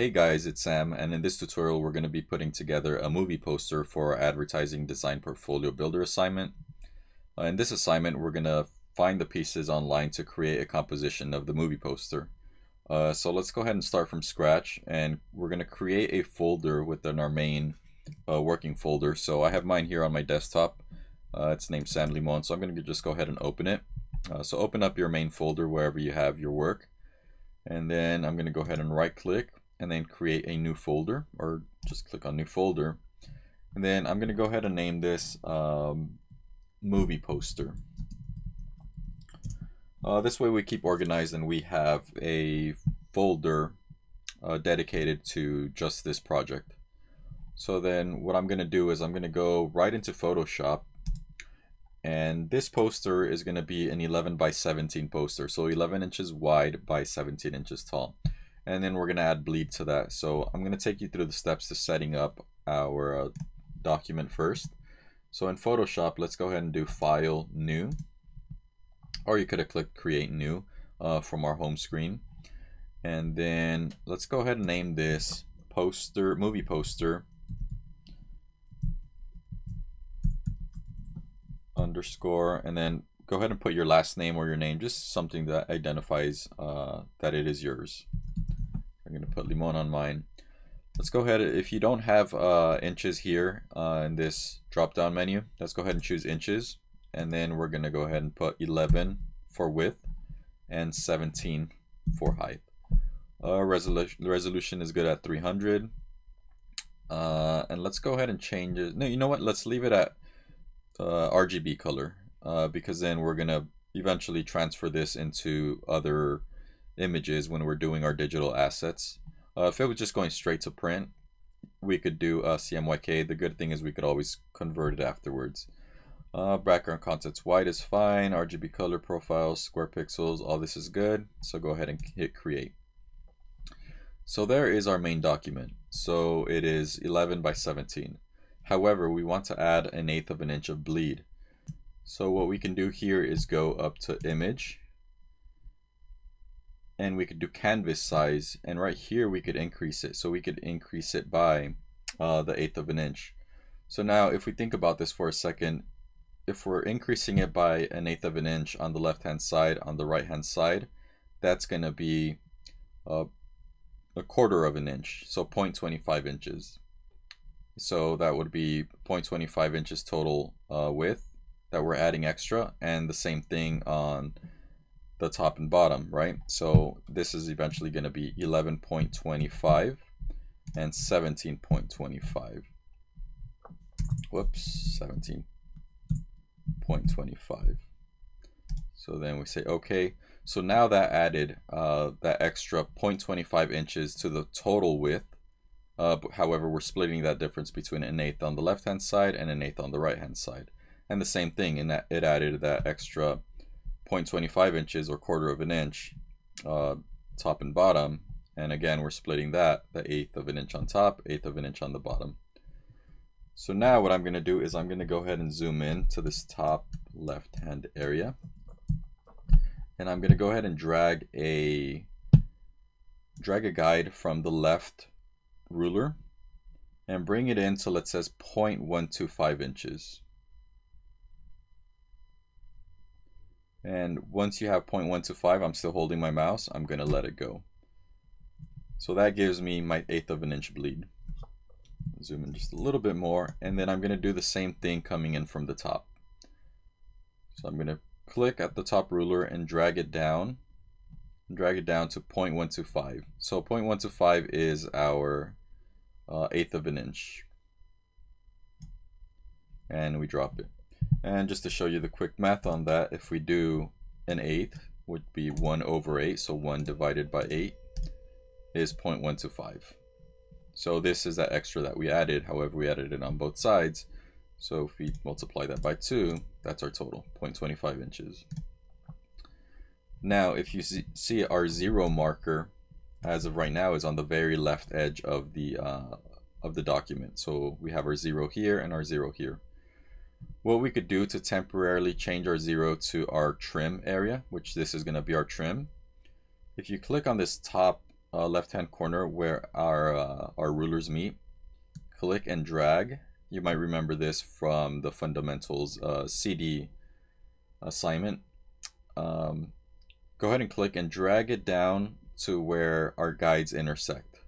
Hey guys, it's Sam, and in this tutorial we're going to be putting together a movie poster for our advertising design portfolio builder assignment. In this assignment we're going to find the pieces online to create a composition of the movie poster. So let's go ahead and start from scratch, and we're going to create a folder within our main working folder. So I have mine here on my desktop. It's named Sam Limon, so I'm going to just go ahead and open it. So open up your main folder wherever you have your work, and then I'm going to go ahead and right click and then create a new folder, or just click on new folder, and then I'm going to go ahead and name this movie poster. This way we keep organized and we have a folder dedicated to just this project. So then what I'm going to do is I'm going to go right into Photoshop, and this poster is going to be an 11 by 17 poster, so 11 inches wide by 17 inches tall. And then we're going to add bleed to that. So I'm going to take you through the steps to setting up our document first. So in Photoshop, let's go ahead and do File, New, or you could have clicked Create New from our home screen. And then let's go ahead and name this poster, movie poster underscore, and then go ahead and put your last name or your name, just something that identifies that it is yours. I'm going to put Limon on mine. Let's go ahead, if you don't have inches here in this drop down menu, let's go ahead and choose inches, and then we're going to go ahead and put 11 for width and 17 for height. Resolution is good at 300, and let's go ahead and change it. No, you know what, let's leave it at RGB color, because then we're going to eventually transfer this into other images when we're doing our digital assets. If it was just going straight to print, we could do CMYK. The good thing is we could always convert it afterwards. Background contents white is fine. RGB color profiles, square pixels, all this is good. So go ahead and hit create. So there is our main document. So it is 11 by 17. However, we want to add 1/8 of an inch of bleed. So what we can do here is go up to image, and we could do canvas size, and right here we could increase it. So we could increase it by the 1/8 of an inch. So now if we think about this for a second, if we're increasing it by 1/8 of an inch on the left hand side, on the right hand side, that's going to be a 1/4 of an inch, so 0.25 inches. So that would be 0.25 inches total width that we're adding extra, and the same thing on the top and bottom, right? So this is eventually going to be 11.25 and 17.25. Whoops, 17.25. So then we say okay. So now that added that extra 0.25 inches to the total width. However, we're splitting that difference between 1/8 on the left hand side and 1/8 on the right hand side. And the same thing in that it added that extra 0.25 inches or 1/4 of an inch top and bottom, and again we're splitting that, the 1/8 of an inch on top, 1/8 of an inch on the bottom. So now what I'm going to do is I'm going to go ahead and zoom in to this top left hand area, and I'm going to go ahead and drag a guide from the left ruler and bring it in till it says 0.125 inches. And once you have 0.125, I'm still holding my mouse, I'm going to let it go. So that gives me my 1/8 of an inch bleed. Zoom in just a little bit more, and then I'm going to do the same thing coming in from the top. So I'm going to click at the top ruler and drag it down to 0.125. So 0.125 is our 1/8 of an inch. And we drop it. And just to show you the quick math on that, if we do 1/8 would be 1/8, so 1 divided by 8 is 0.125. So this is that extra that we added, however we added it on both sides. So if we multiply that by 2, that's our total, 0.25 inches. Now if you see our 0 marker, as of right now, is on the very left edge of the document. So we have our 0 here and our 0 here. What we could do to temporarily change our 0 to our trim area, which this is going to be our trim, if you click on this top left hand corner where our rulers meet, click and drag. You might remember this from the fundamentals CD assignment. Go ahead and click and drag it down to where our guides intersect,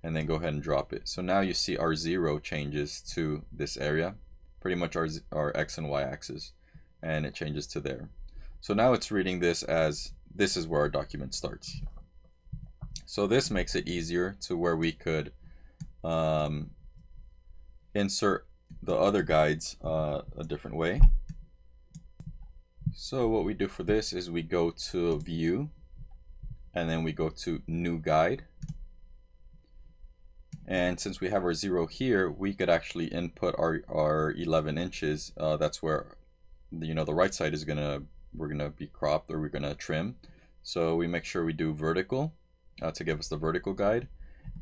and then go ahead and drop it. So now you see our 0 changes to this area, pretty much our X and Y axis, and it changes to there. So now it's reading this as this is where our document starts. So this makes it easier to where we could insert the other guides a different way. So what we do for this is we go to View, and then we go to New Guide. And since we have our 0 here, we could actually input our 11 inches. That's where the right side is we're gonna be cropped, or we're gonna trim. So we make sure we do vertical to give us the vertical guide,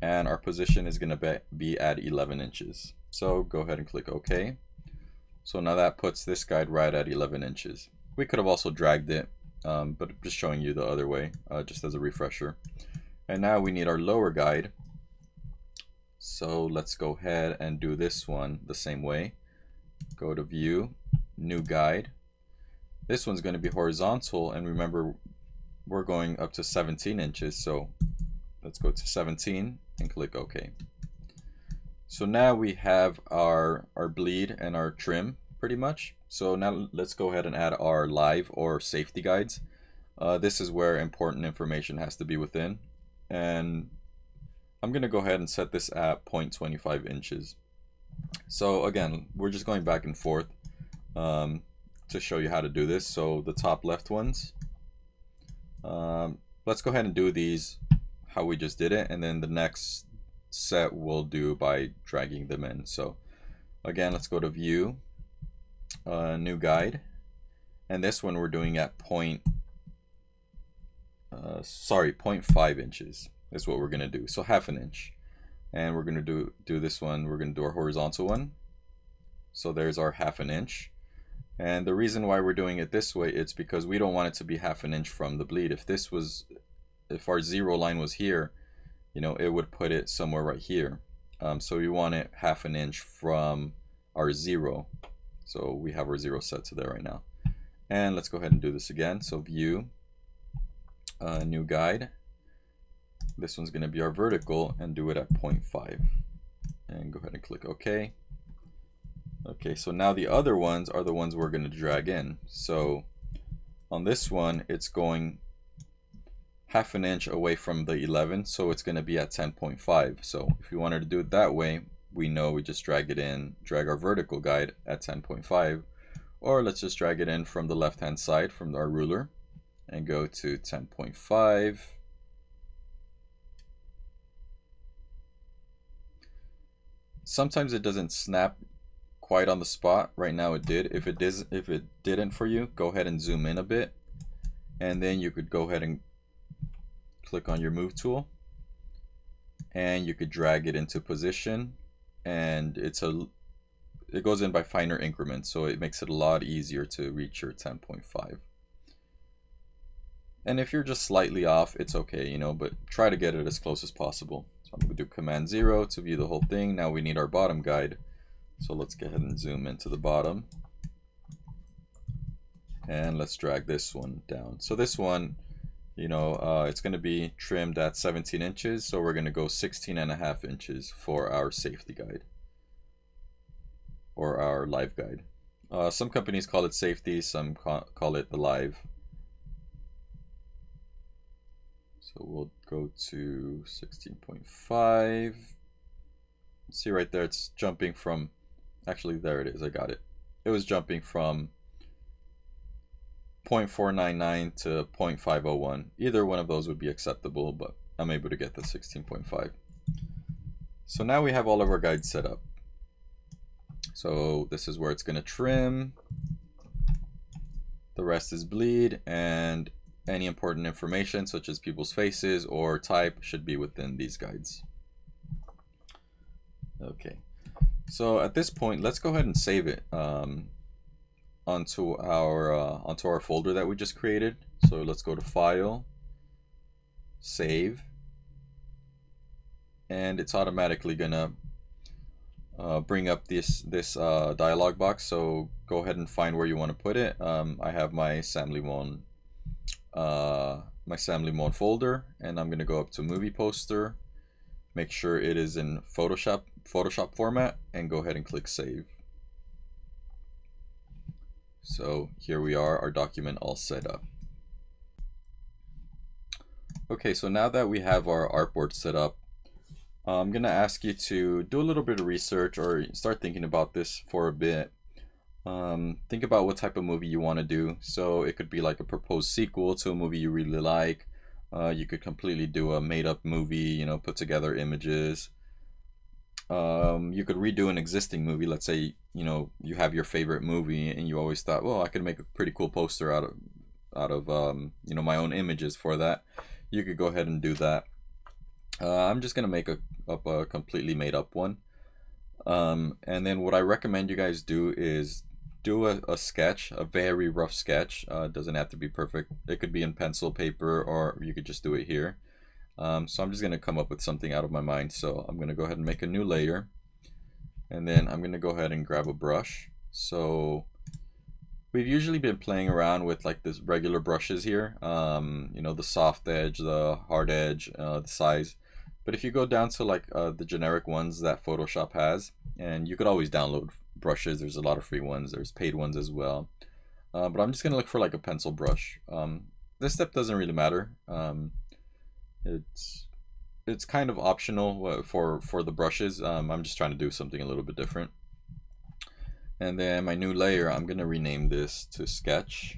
and our position is gonna be at 11 inches. So go ahead and click OK. So now that puts this guide right at 11 inches. We could have also dragged it, but just showing you the other way, just as a refresher. And now we need our lower guide. So let's go ahead and do this one the same way. Go to View, New Guide. This one's going to be horizontal, and remember we're going up to 17 inches, so let's go to 17 and click OK. So now we have our bleed and our trim pretty much. So now let's go ahead and add our live or safety guides. This is where important information has to be within, and I'm going to go ahead and set this at 0.25 inches. So again, we're just going back and forth to show you how to do this. So the top left ones, let's go ahead and do these how we just did it, and then the next set we'll do by dragging them in. So again, let's go to View, New Guide, and this one we're doing at 0.5 inches is what we're gonna do. So half an inch, and we're gonna do this one. We're gonna do our horizontal one. So there's our half an inch, and the reason why we're doing it this way, it's because we don't want it to be half an inch from the bleed. If our 0 line was here, it would put it somewhere right here. So we want it half an inch from our 0. So we have our 0 set to there right now. And let's go ahead and do this again. So View, New Guide. This one's going to be our vertical, and do it at 0.5. And go ahead and click OK. Okay, so now the other ones are the ones we're going to drag in. So on this one, it's going half an inch away from the 11, so it's going to be at 10.5. So if you wanted to do it that way, we know we just drag it in, drag our vertical guide at 10.5, or let's just drag it in from the left hand side from our ruler and go to 10.5. Sometimes it doesn't snap quite on the spot. Right now it did. If it didn't for you, go ahead and zoom in a bit, and then you could go ahead and click on your move tool, and you could drag it into position, and it goes in by finer increments, so it makes it a lot easier to reach your 10.5. And if you're just slightly off, it's okay, but try to get it as close as possible. So I'm going to do Command 0 to view the whole thing. Now we need our bottom guide, so let's go ahead and zoom into the bottom, and let's drag this one down. So this one, it's going to be trimmed at 17 inches, so we're going to go 16.5 inches for our safety guide, or our live guide. Some companies call it safety, some call it the live. So we'll go to 16.5. See right there, it's jumping from, actually there it is, I got it. It was jumping from 0.499 to 0.501. Either one of those would be acceptable, but I'm able to get the 16.5. So now we have all of our guides set up. So this is where it's going to trim. The rest is bleed, and any important information such as people's faces or type should be within these guides. Okay, so at this point, let's go ahead and save it onto our folder that we just created. So let's go to File, Save, and it's automatically gonna bring up this dialog box. So go ahead and find where you want to put it. I have my Sam Limon folder, and I'm gonna go up to Movie Poster, make sure it is in Photoshop format, and go ahead and click Save. So here we are, our document all set up. Okay, so now that we have our artboard set up, I'm gonna ask you to do a little bit of research or start thinking about this for a bit. Think about what type of movie you want to do. So it could be like a proposed sequel to a movie you really like. You could completely do a made-up movie, you know, put together images. You could redo an existing movie. Let's say, you know, you have your favorite movie and you always thought, well, I could make a pretty cool poster out of you know, my own images for that. You could go ahead and do that. I'm just gonna make up a completely made up one. And then what I recommend you guys do is do a sketch, a very rough sketch. It doesn't have to be perfect. It could be in pencil, paper, or you could just do it here. So I'm just gonna come up with something out of my mind. So I'm gonna go ahead and make a new layer, and then I'm gonna go ahead and grab a brush. So we've usually been playing around with like this regular brushes here, you know, the soft edge, the hard edge, the size. But if you go down to like the generic ones that Photoshop has, and you could always download brushes, there's a lot of free ones, there's paid ones as well. But I'm just gonna look for like a pencil brush. This step doesn't really matter. It's kind of optional for the brushes. I'm just trying to do something a little bit different. And then my new layer, I'm gonna rename this to Sketch.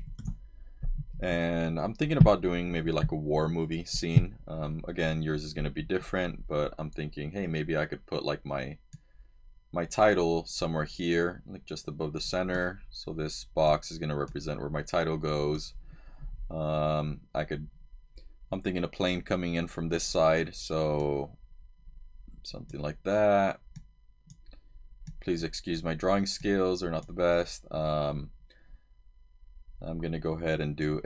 And I'm thinking about doing maybe like a war movie scene. Again, yours is gonna be different, but I'm thinking, hey, maybe I could put like my title somewhere here, like just above the center. So this box is gonna represent where my title goes. I'm thinking a plane coming in from this side, so something like that. Please excuse my drawing skills, they're not the best. I'm gonna go ahead and do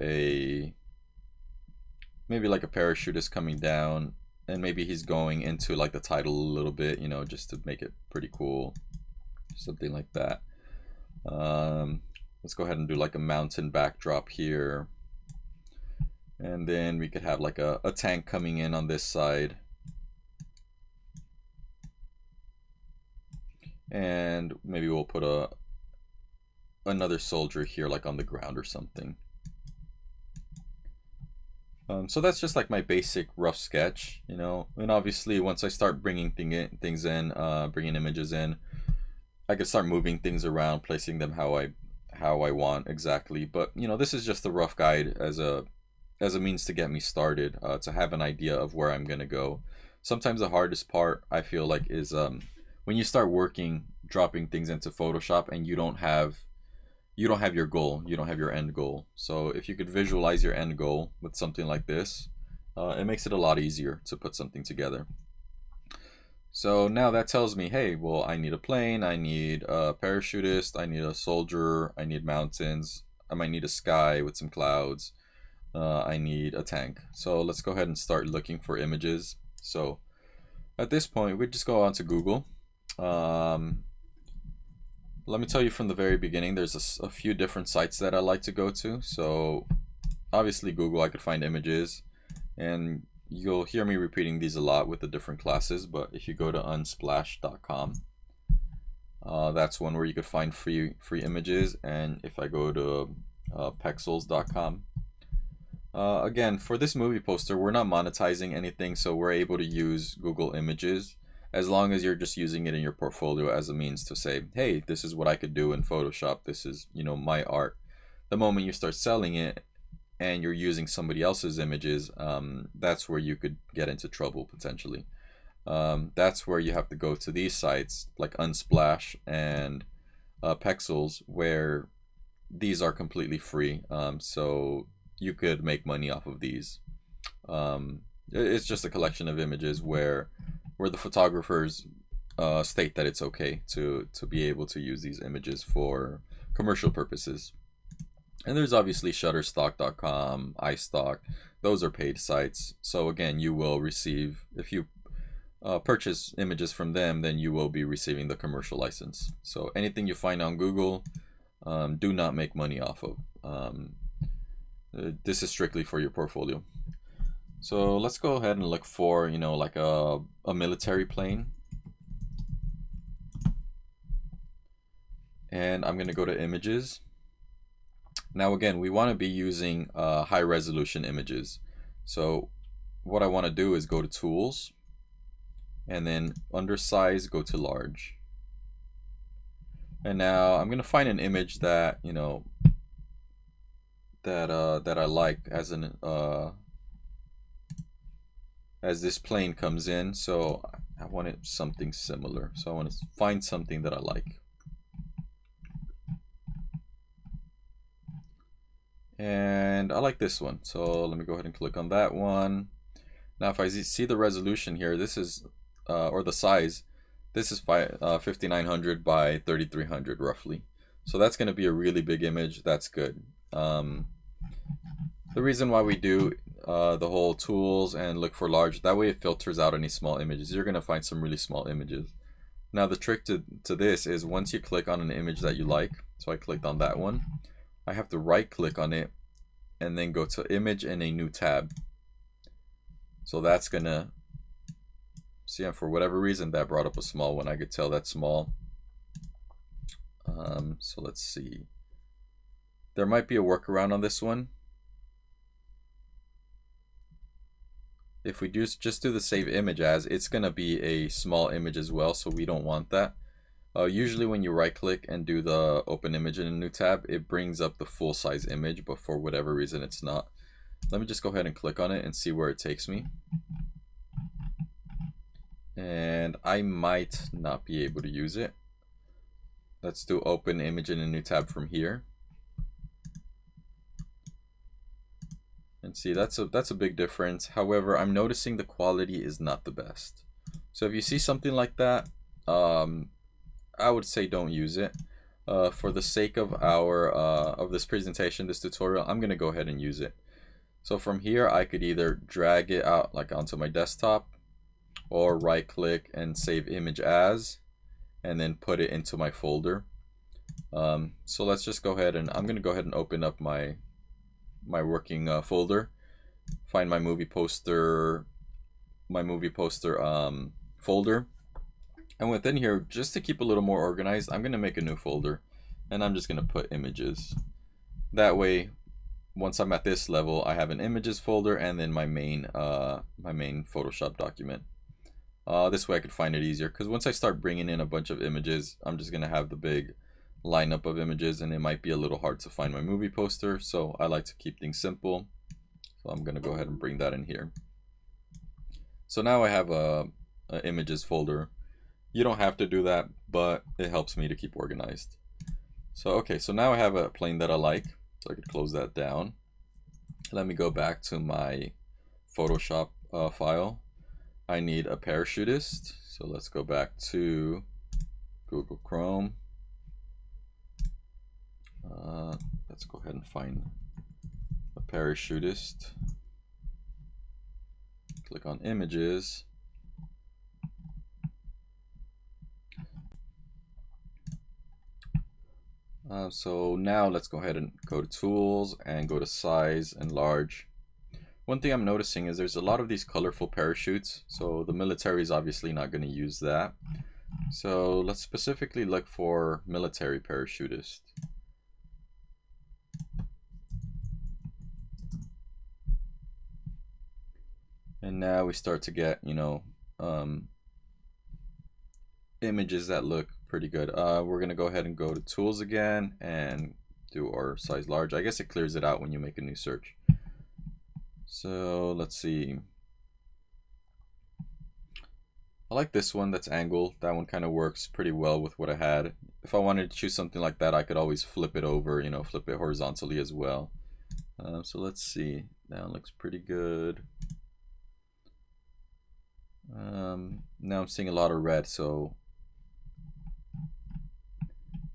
maybe like a parachutist coming down, and maybe he's going into like the title a little bit, you know, just to make it pretty cool, something like that. Let's go ahead and do like a mountain backdrop here, and then we could have like a tank coming in on this side, and maybe we'll put another soldier here like on the ground or something. So that's just like my basic rough sketch, you know, and obviously once I start bringing things in, bringing images in, I can start moving things around, placing them how I want exactly. But you know, this is just a rough guide as a means to get me started, to have an idea of where I'm gonna go. Sometimes the hardest part I feel like is when you start dropping things into Photoshop and you don't have your goal, you don't have your end goal. So if you could visualize your end goal with something like this, it makes it a lot easier to put something together. So now that tells me, hey, well, I need a plane, I need a parachutist, I need a soldier, I need mountains, I might need a sky with some clouds, I need a tank. So let's go ahead and start looking for images. So at this point, we just go on to Google. Let me tell you from the very beginning, there's a few different sites that I like to go to. So obviously Google, I could find images, and you'll hear me repeating these a lot with the different classes, but if you go to unsplash.com, that's one where you could find free images. And if I go to pexels.com, again, for this movie poster, we're not monetizing anything, so we're able to use Google Images as long as you're just using it in your portfolio as a means to say, hey, this is what I could do in Photoshop, this is, you know, my art. The moment you start selling it and you're using somebody else's images, that's where you could get into trouble potentially. That's where you have to go to these sites like Unsplash and Pexels, where these are completely free, so you could make money off of these. It's just a collection of images where the photographers state that it's okay to be able to use these images for commercial purposes. And there's obviously Shutterstock.com, iStock. Those are paid sites. So again, you will receive, if you purchase images from them, then you will be receiving the commercial license. So anything you find on Google, do not make money off of. This is strictly for your portfolio. So let's go ahead and look for, like a military plane. And I'm going to go to images. Now again, we want to be using high resolution images. So what I want to do is go to tools, and then under size, go to large. And now I'm going to find an image that, that I like as as this plane comes in. So I wanted something similar. So I want to find something that I like. And I like this one. So let me go ahead and click on that one. Now if I see the resolution here, this is, or the size, this is 5900 by 3300 roughly. So that's going to be a really big image. That's good. The reason why we do the whole tools and look for large, that way it filters out any small images. You're going to find some really small images. Now the trick to this is once you click on an image that you like, so I clicked on that one, I have to right click on it and then go to image in a new tab. So that's gonna see, and for whatever reason that brought up a small one. I could tell that's small. So let's see, there might be a workaround on this one. If we just do the save image as, it's gonna be a small image as well, so we don't want that. Usually when you right click and do the open image in a new tab, it brings up the full size image, but for whatever reason it's not. Let me just go ahead and click on it and see where it takes me. And I might not be able to use it. Let's do open image in a new tab from here. And see, that's a big difference. However, I'm noticing the quality is not the best. So if you see something like that, I would say don't use it. For the sake of of this presentation, this tutorial, I'm gonna go ahead and use it. So from here, I could either drag it out like onto my desktop, or right click and save image as, and then put it into my folder. So let's just go ahead and I'm gonna go ahead and open up my working folder, find my movie poster folder. And within here, just to keep a little more organized, I'm going to make a new folder, and I'm just going to put images. That way, once I'm at this level, I have an images folder and then my main Photoshop document. This way I could find it easier, because once I start bringing in a bunch of images, I'm just going to have the big lineup of images, and it might be a little hard to find my movie poster. So I like to keep things simple. So I'm going to go ahead and bring that in here. So now I have a images folder. You don't have to do that, but it helps me to keep organized. So okay, so now I have a plane that I like, so I could close that down. Let me go back to my Photoshop file. I need a parachutist, so let's go back to Google Chrome. Let's go ahead and find a parachutist. Click on images. So now let's go ahead and go to tools and go to size and large. One thing I'm noticing is there's a lot of these colorful parachutes, so the military is obviously not going to use that. So let's specifically look for military parachutist. And now we start to get, images that look pretty good. We're gonna go ahead and go to tools again and do our size large. I guess it clears it out when you make a new search. So let's see. I like this one that's angled. That one kind of works pretty well with what I had. If I wanted to choose something like that, I could always flip it over, flip it horizontally as well. So let's see. That looks pretty good. Now I'm seeing a lot of red, so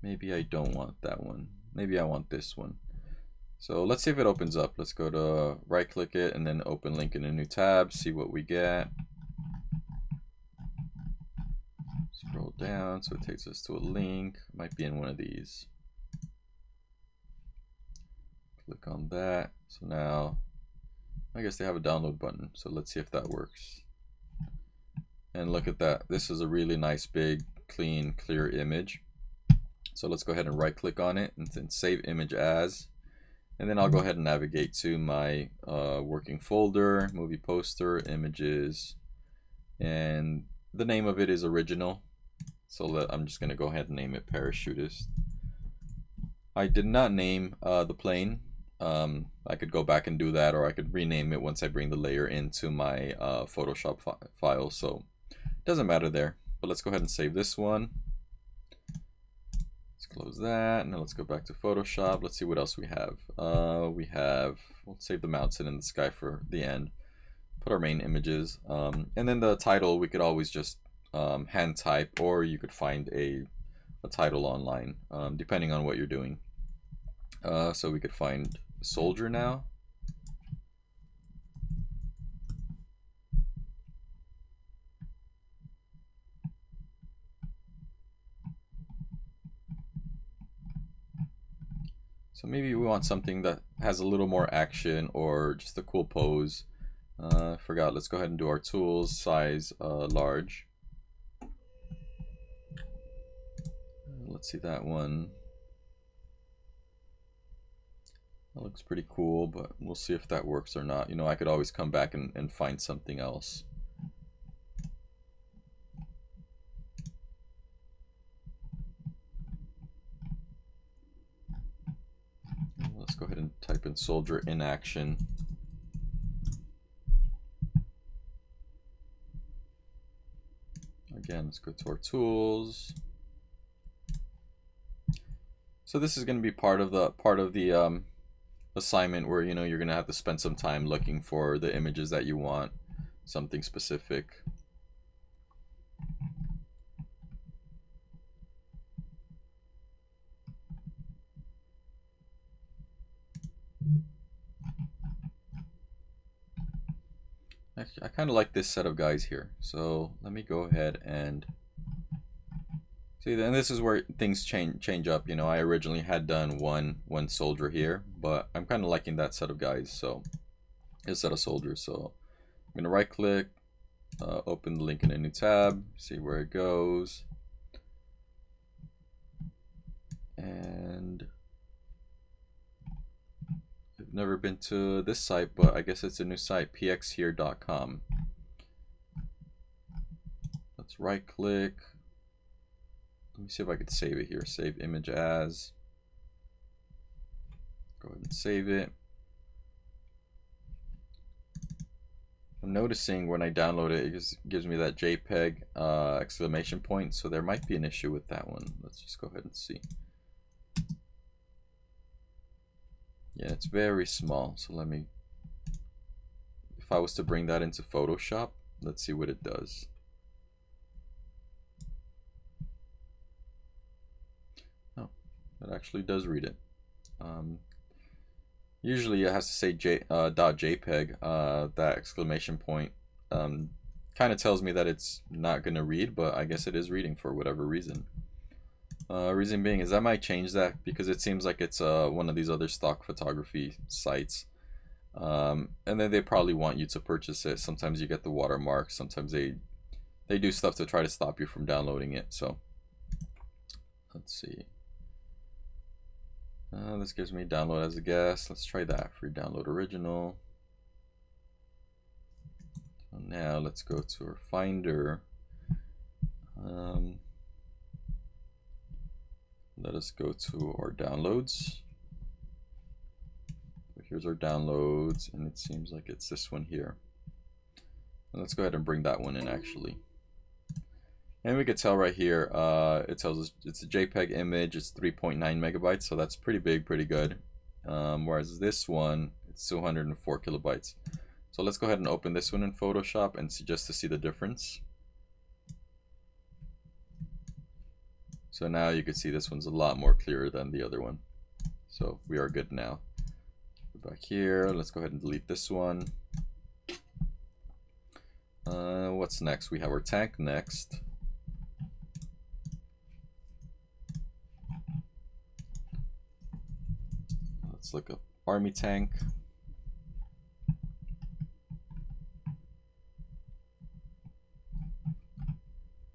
maybe I don't want that one. Maybe I want this one. So let's see if it opens up. Let's go to right click it and then open link in a new tab, see what we get. Scroll down so it takes us to a link. Might be in one of these. Click on that. So now I guess they have a download button. So let's see if that works. And look at that. This is a really nice, big, clean, clear image. So let's go ahead and right click on it and then save image as. And then I'll go ahead and navigate to my working folder, movie poster, images, and the name of it is original. So I'm just going to go ahead and name it Parachutist. I did not name the plane. I could go back and do that, or I could rename it once I bring the layer into my Photoshop file. So it doesn't matter there. But let's go ahead and save this one. Let's close that, and then let's go back to Photoshop. Let's see what else we have. We'll save the mountain in the sky for the end. Put our main images, and then the title we could always just hand type, or you could find a title online, depending on what you're doing. So we could find soldier now. So maybe we want something that has a little more action or just a cool pose. I forgot, let's go ahead and do our tools, size large. Let's see that one. That looks pretty cool, but we'll see if that works or not. You know, I could always come back and find something else. Let's go ahead and type in soldier in action. Again, let's go to our tools. So this is going to be part of the assignment where, you know, you're going to have to spend some time looking for the images that you want, something specific. Actually, I kind of like this set of guys here. So let me go ahead and see. Then this is where things change up. You know, I originally had done one soldier here, but I'm kind of liking that set of guys. So a set of soldiers. So I'm gonna right click, open the link in a new tab, see where it goes, and I've never been to this site, but I guess it's a new site, pxhere.com. Let's right click. Let me see if I could save it here. Save image as. Go ahead and save it. I'm noticing when I download it, it gives me that JPEG exclamation point, so there might be an issue with that one. Let's just go ahead and see. Yeah, it's very small, so let me, if I was to bring that into Photoshop, let's see what it does. Oh, it actually does read it. Usually it has to say .jpeg, that exclamation point kind of tells me that it's not going to read, but I guess it is reading for whatever reason. Reason being is I might change that because it seems like it's one of these other stock photography sites, and then they probably want you to purchase it. Sometimes you get the watermark, sometimes they do stuff to try to stop you from downloading it. So let's see. This gives me download as a guest. Let's try that. Free download original. So now let's go to our Finder. Let us go to our downloads. Here's our downloads, and it seems like it's this one here. And let's go ahead and bring that one in actually. And we could tell right here, it tells us it's a JPEG image, it's 3.9 megabytes, so that's pretty big, pretty good. Whereas this one, it's 204 kilobytes. So let's go ahead and open this one in Photoshop and see, just to see the difference. So now you can see this one's a lot more clearer than the other one. So we are good now. Go back here, let's go ahead and delete this one. What's next? We have our tank next. let's look up army tank.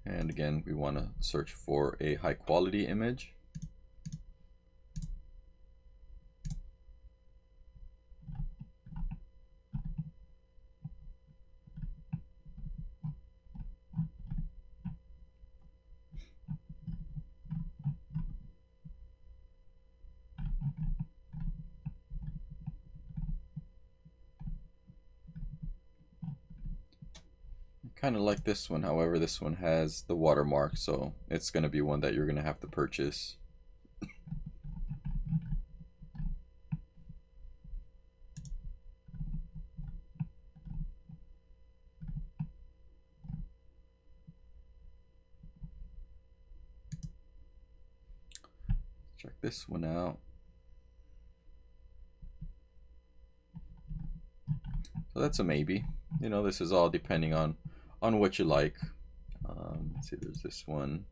And again, we want to search for a high quality image. Kind of like this one, however, this one has the watermark, so it's going to be one that you're going to have to purchase. Check this one out. So that's a maybe. You know, this is all depending on what you like. Let's see, there's this one.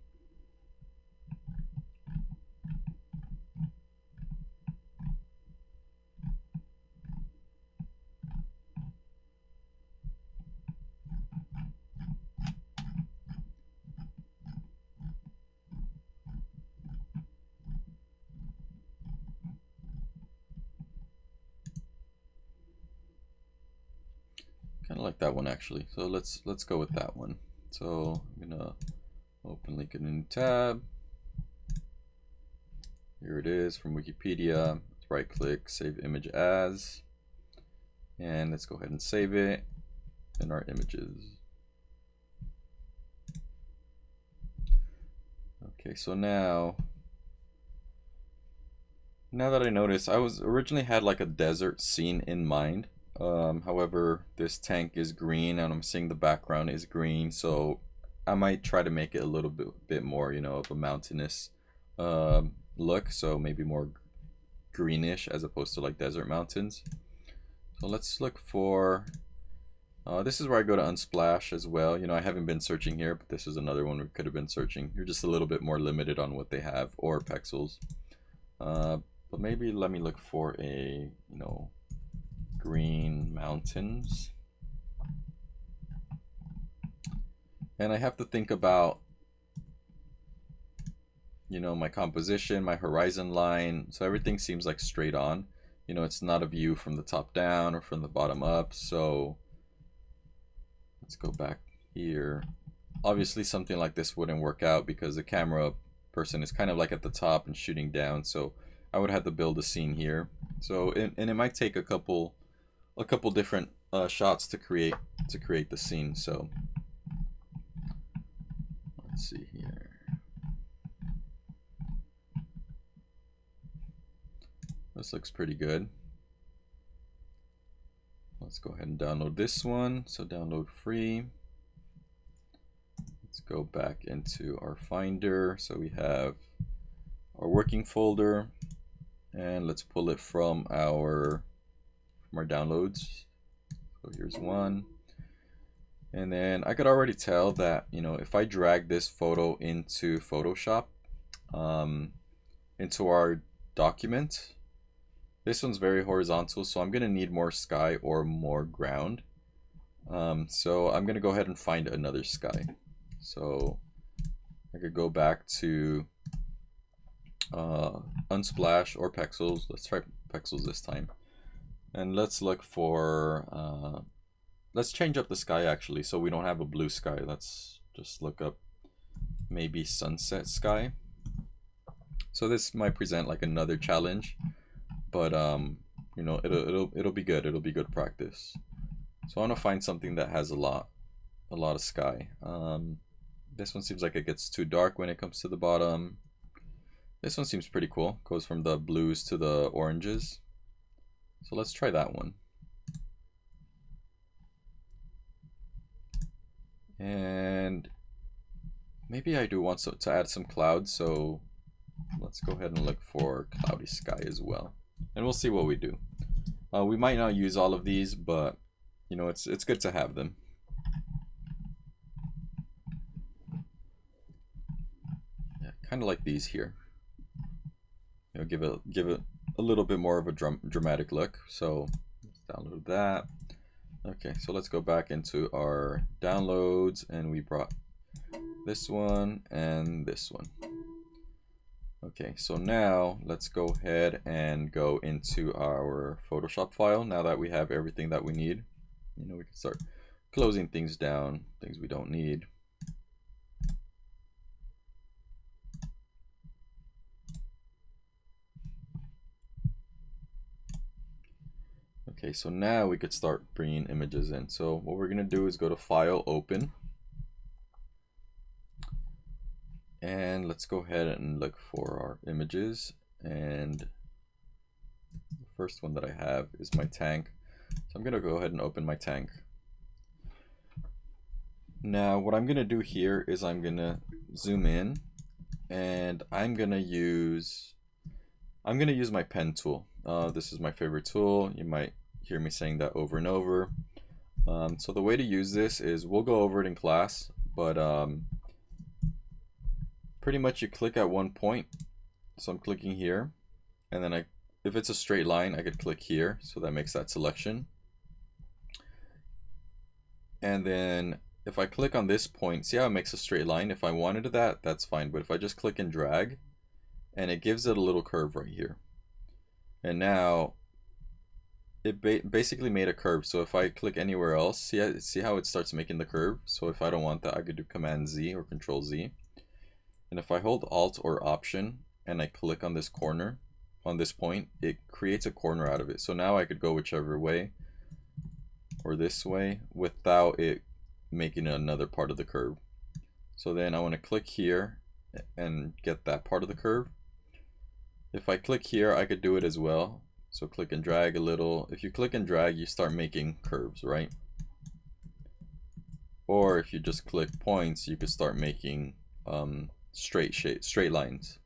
Kind of like that one actually. So let's go with that one. So I'm gonna open link in a new tab. Here it is from Wikipedia. Let's right click, save image as, and let's go ahead and save it in our images. Okay, so now that I notice, I was originally had like a desert scene in mind. However, this tank is green and I'm seeing the background is green, so I might try to make it a little bit more, you know, of a mountainous look, so maybe more greenish as opposed to like desert mountains. So let's look for, this is where I go to Unsplash as well. You know, I haven't been searching here, but this is another one we could have been searching. You're just a little bit more limited on what they have, or Pexels. But maybe let me look for a, you know, green mountains. And I have to think about, you know, my composition, my horizon line. So everything seems like straight on. You know, it's not a view from the top down or from the bottom up. So let's go back here. Obviously something like this wouldn't work out because the camera person is kind of like at the top and shooting down. So I would have to build a scene here. So and it might take a couple different shots to create the scene. So let's see here. This looks pretty good. Let's go ahead and download this one. So download free. Let's go back into our Finder. So we have our working folder, and let's pull it from our downloads. So here's one. And then I could already tell that, you know, if I drag this photo into Photoshop, into our document, this one's very horizontal, so I'm gonna need more sky or more ground. So I'm gonna go ahead and find another sky. So I could go back to Unsplash or Pexels. Let's try Pexels this time. And let's look for, let's change up the sky actually, so we don't have a blue sky. Let's just look up maybe sunset sky. So this might present like another challenge, but you know, it'll be good. It'll be good practice. So I want to find something that has a lot of sky. This one seems like it gets too dark when it comes to the bottom. This one seems pretty cool. Goes from the blues to the oranges. So let's try that one. And maybe I do want to add some clouds, so let's go ahead and look for cloudy sky as well. And we'll see what we do. We might not use all of these, but you know, it's good to have them. Yeah, kind of like these here. You know, give it a little bit more of a dramatic look. So let's download that. Okay, so let's go back into our downloads, and we brought this one and this one. Okay, so now let's go ahead and go into our Photoshop file. Now that we have everything that we need, we can start closing things down, things we don't need. Okay, so now we could start bringing images in. So what we're gonna do is go to File, Open, and let's go ahead and look for our images. And the first one that I have is my tank. So I'm gonna go ahead and open my tank. Now what I'm gonna do here is I'm gonna zoom in, and I'm gonna use my pen tool. This is my favorite tool. You might hear me saying that over and over. So the way to use this is, we'll go over it in class, but pretty much you click at one point. So I'm clicking here, and then if it's a straight line, I could click here, so that makes that selection. And then if I click on this point, see how it makes a straight line? If I wanted that, that's fine, but if I just click and drag, and it gives it a little curve right here. And now it basically made a curve. So if I click anywhere else, see how it starts making the curve? So if I don't want that, I could do Command Z or Control Z. And if I hold Alt or Option and I click on this corner, on this point, it creates a corner out of it. So now I could go whichever way or this way without it making another part of the curve. So then I want to click here and get that part of the curve. If I click here, I could do it as well. So click and drag a little. If you click and drag, you start making curves, right? Or if you just click points, you could start making straight lines.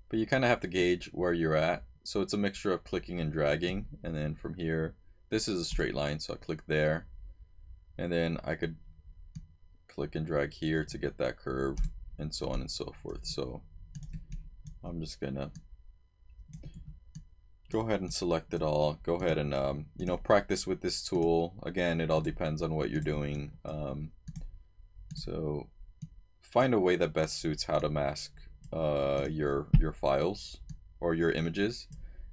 But you kind of have to gauge where you're at. So it's a mixture of clicking and dragging. And then from here, this is a straight line, so I click there. And then I could click and drag here to get that curve, and so on and so forth. So I'm just gonna go ahead and select it all. Go ahead and practice with this tool. Again, it all depends on what you're doing. So find a way that best suits how to mask your files or your images,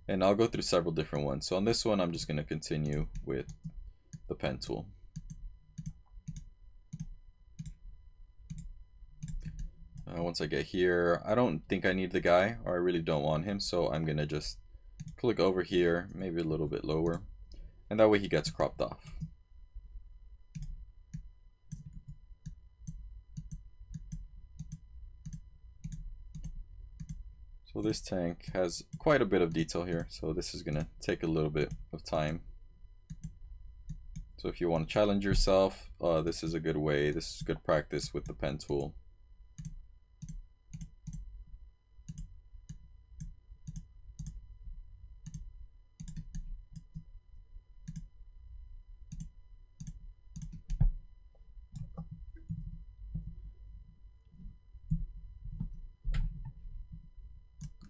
and I'll go through several different ones. So on this one, I'm just going to continue with the pen tool. Once I get here, I don't think I need the guy, or I really don't want him, so I'm going to just click over here, maybe a little bit lower, and that way he gets cropped off. So this tank has quite a bit of detail here, so this is going to take a little bit of time. So if you want to challenge yourself, this is a good way. This is good practice with the pen tool.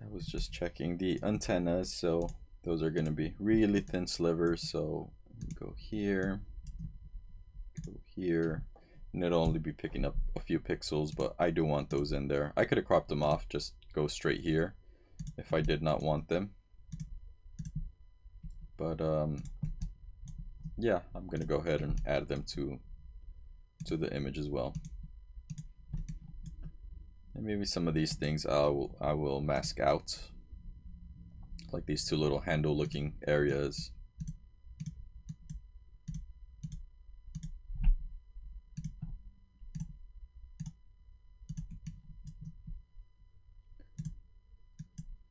I was just checking the antennas, so those are going to be really thin slivers. So go here, and it'll only be picking up a few pixels, but I do want those in there. I could have cropped them off, just go straight here if I did not want them. But yeah, I'm gonna go ahead and add them to the image as well. And maybe some of these things I will mask out, like these two little handle looking areas.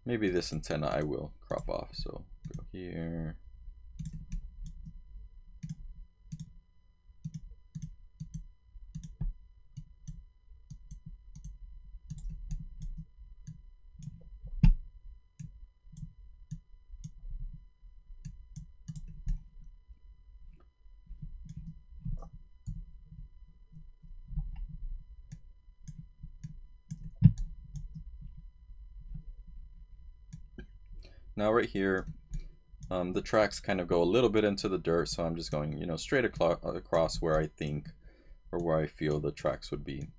Maybe this antenna I will crop off, so go here. Now right here, the tracks kind of go a little bit into the dirt, so I'm just going, you know, straight across where I think or where I feel the tracks would be.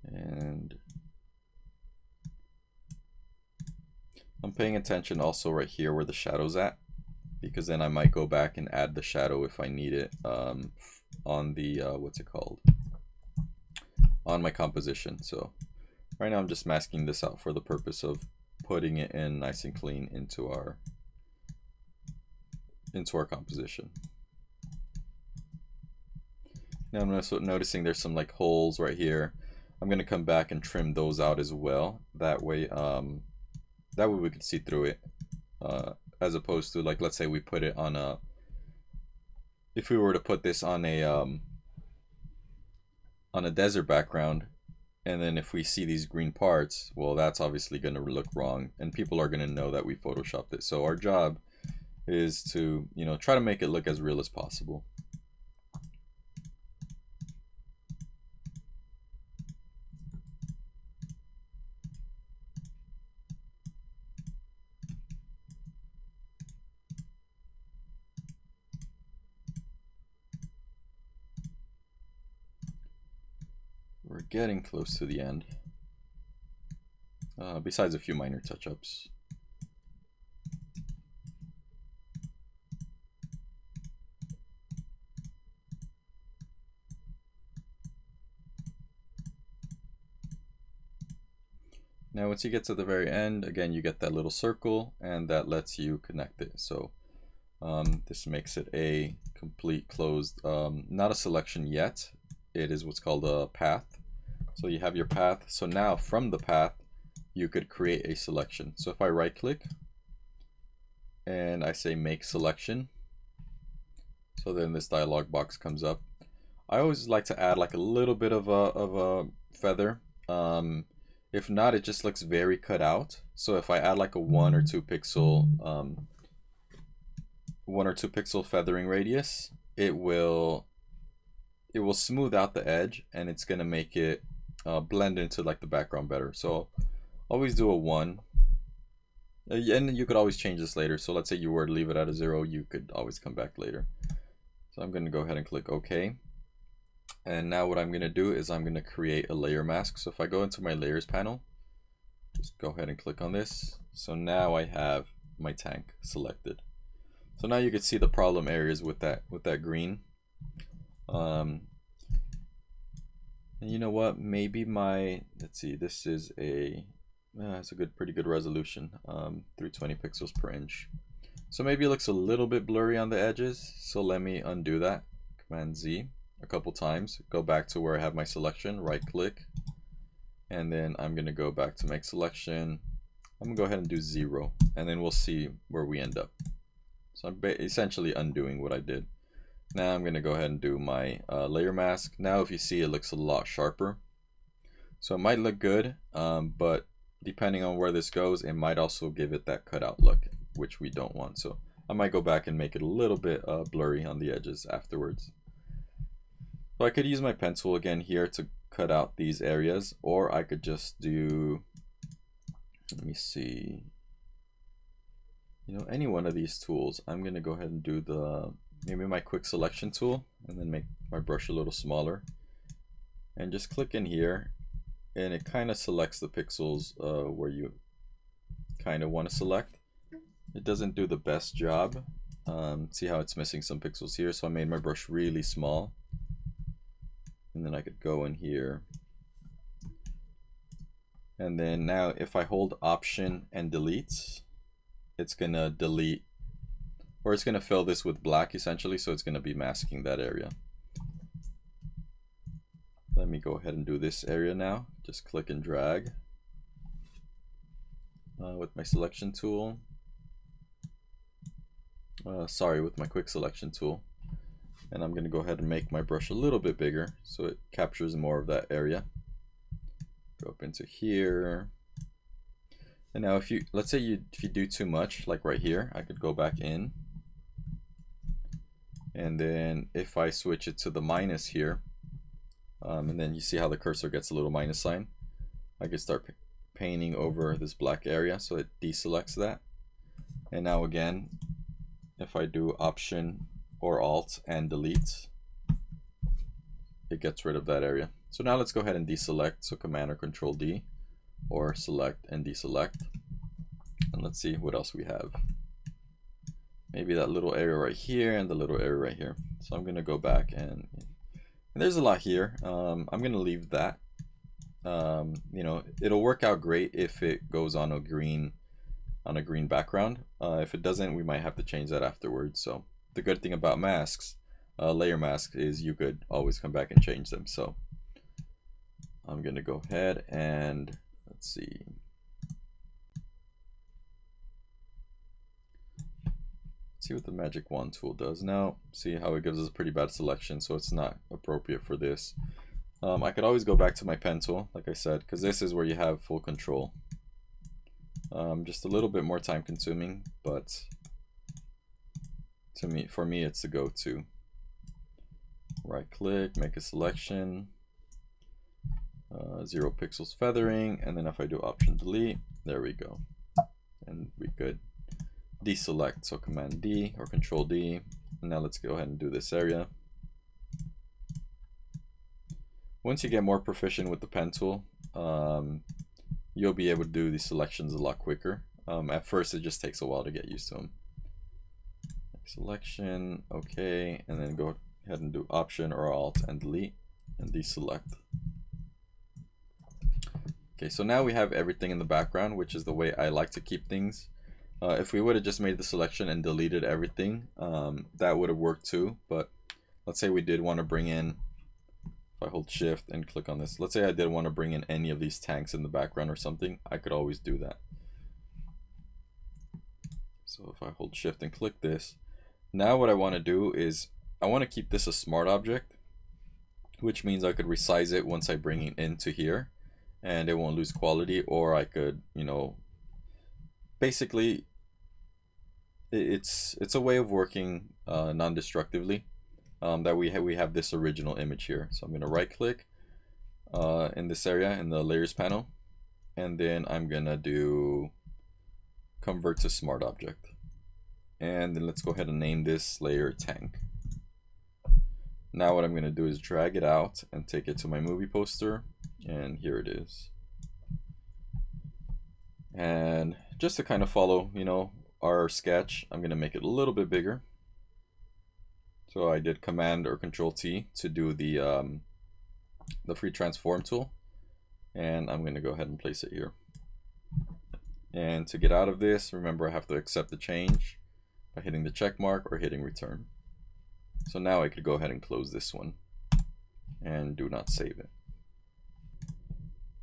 And I'm paying attention also right here where the shadow's at, because then I might go back and add the shadow if I need it on the, what's it called? On my composition. So right now I'm just masking this out for the purpose of putting it in nice and clean into our composition. Now I'm also noticing there's some like holes right here. I'm gonna come back and trim those out as well. That way we could see through it. As opposed to, like, let's say we put it on a, if we were to put this on a desert background, and then if we see these green parts, well, that's obviously going to look wrong, and people are going to know that we photoshopped it. So our job is to, you know, try to make it look as real as possible. We're getting close to the end, besides a few minor touch-ups. Now once you get to the very end, again, you get that little circle, and that lets you connect it. So this makes it a complete closed, not a selection yet. It is what's called a path. So you have your path. So now from the path, you could create a selection. So if I right click and I say make selection, so then this dialog box comes up. I always like to add like a little bit of a feather. If not, it just looks very cut out. So if I add like a 1 or 2 pixel feathering radius, it will smooth out the edge, and it's gonna make it blend into like the background better. So always do a 1, and you could always change this later. So let's say you were to leave it at a 0, you could always come back later. So I'm gonna go ahead and click OK. And now what I'm gonna do is I'm gonna create a layer mask. So if I go into my layers panel, just go ahead and click on this. So now I have my tank selected. So now you can see the problem areas with that green. And you know what? Maybe let's see. This is it's a pretty good resolution. 320 pixels per inch. So maybe it looks a little bit blurry on the edges. So let me undo that. Command Z a couple times. Go back to where I have my selection. Right click, and then I'm gonna go back to make selection. I'm gonna go ahead and do 0, and then we'll see where we end up. So I'm essentially undoing what I did. Now I'm gonna go ahead and do my layer mask. Now if you see, it looks a lot sharper. So it might look good, but depending on where this goes, it might also give it that cutout look, which we don't want. So I might go back and make it a little bit blurry on the edges afterwards. So I could use my pen tool again here to cut out these areas, or I could just do, let me see, you know, any one of these tools. I'm gonna go ahead and do maybe my quick selection tool, and then make my brush a little smaller, and just click in here, and it kind of selects the pixels where you kind of want to select. It doesn't do the best job. See how it's missing some pixels here, so I made my brush really small. And then I could go in here, and then now if I hold Option and delete, it's gonna delete, or it's gonna fill this with black essentially, so it's gonna be masking that area. Let me go ahead and do this area now. Just click and drag with my selection tool. With my quick selection tool. And I'm going to go ahead and make my brush a little bit bigger so it captures more of that area. Go up into here. And now if you, let's say if you do too much, like right here, I could go back in. And then if I switch it to the minus here, and then you see how the cursor gets a little minus sign, I could start painting over this black area, so it deselects that. And now again, if I do Option or Alt and delete, it gets rid of that area. So now let's go ahead and deselect. So Command or Control D, or select and deselect. And let's see what else we have. Maybe that little area right here and the little area right here. So I'm gonna go back and there's a lot here. I'm gonna leave that. You know, it'll work out great if it goes on a green background. If it doesn't, we might have to change that afterwards. So the good thing about masks, layer masks, is you could always come back and change them. So I'm gonna go ahead and let's see. See what the magic wand tool does now. See how it gives us a pretty bad selection, so it's not appropriate for this. I could always go back to my pen tool, like I said, because this is where you have full control. Just a little bit more time consuming, but for me it's the go-to. Right click, make a selection, 0 pixels feathering, and then if I do Option delete, there we go, and we could deselect. So Command D or Control D, and now let's go ahead and do this area. Once you get more proficient with the pen tool, you'll be able to do these selections a lot quicker. At first it just takes a while to get used to them. Selection, okay, and then go ahead and do Option or Alt and delete and deselect. Okay, so now we have everything in the background, which is the way I like to keep things. If we would have just made the selection and deleted everything, that would have worked too. But let's say we did want to bring in, if I hold Shift and click on this, let's say I did want to bring in any of these tanks in the background or something, I could always do that. So if I hold Shift and click this, now what I want to do is I want to keep this a smart object, which means I could resize it once I bring it into here and it won't lose quality, or I could, you know, basically it's a way of working non-destructively, that we have this original image here. So I'm going to right click in this area in the layers panel, and then I'm gonna do convert to smart object, and then let's go ahead and name this layer tank. Now what I'm gonna do is drag it out and take it to my movie poster, and here it is. And just to kind of follow, you know, our sketch, I'm gonna make it a little bit bigger. So I did Command or Control T to do the free transform tool, and I'm gonna go ahead and place it here. And to get out of this, remember I have to accept the change by hitting the check mark or hitting return. So now I could go ahead and close this one and do not save it.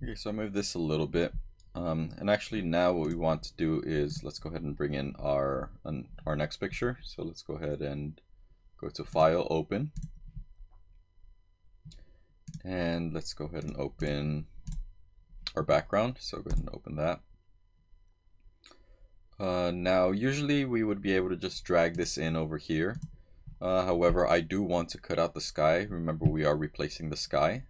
Okay, so I moved this a little bit. And actually now what we want to do is let's go ahead and bring in our next picture. So let's go ahead and go to File, Open. And let's go ahead and open our background. So go ahead and open that. Now usually we would be able to just drag this in over here. However, I do want to cut out the sky. Remember, we are replacing the sky.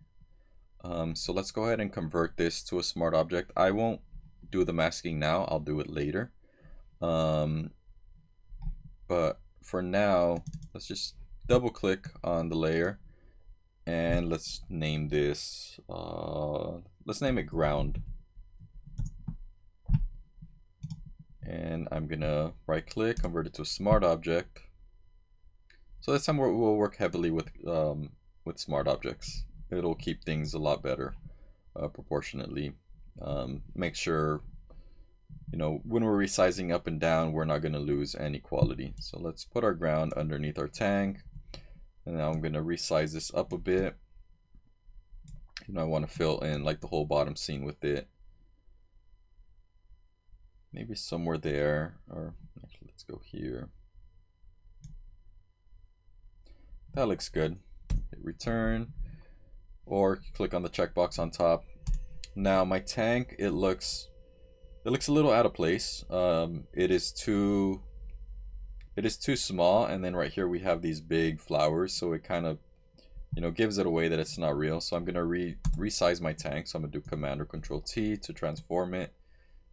So let's go ahead and convert this to a smart object. I won't do the masking now, I'll do it later. But for now, let's just double click on the layer and let's name this, let's name it ground. And I'm gonna right click, convert it to a smart object. So this time we'll work heavily with smart objects. It'll keep things a lot better proportionately. Make sure, you know, when we're resizing up and down, we're not going to lose any quality. So let's put our ground underneath our tank, and now I'm going to resize this up a bit. You know, I want to fill in like the whole bottom scene with it. Maybe somewhere there, or actually let's go here. That looks good. Hit return, or click on the checkbox on top. Now my tank, it looks a little out of place. It is too small, and then right here we have these big flowers, so it kind of gives it away that it's not real. So I'm gonna resize my tank. So I'm gonna do Command or Control T to transform it,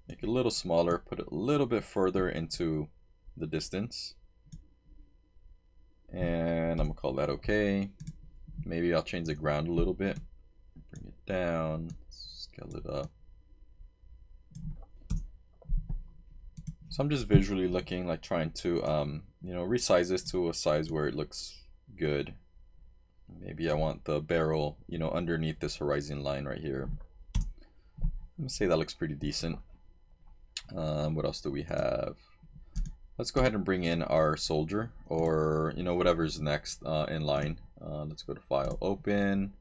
make it a little smaller, put it a little bit further into the distance, and I'm gonna call that okay. Maybe I'll change the ground a little bit, bring it down, scale it up. So I'm just visually looking, like trying to resize this to a size where it looks good. Maybe I want the barrel, underneath this horizon line right here. I'm gonna say that looks pretty decent. What else do we have? Let's go ahead and bring in our soldier, or whatever's next in line. Let's go to File, Open.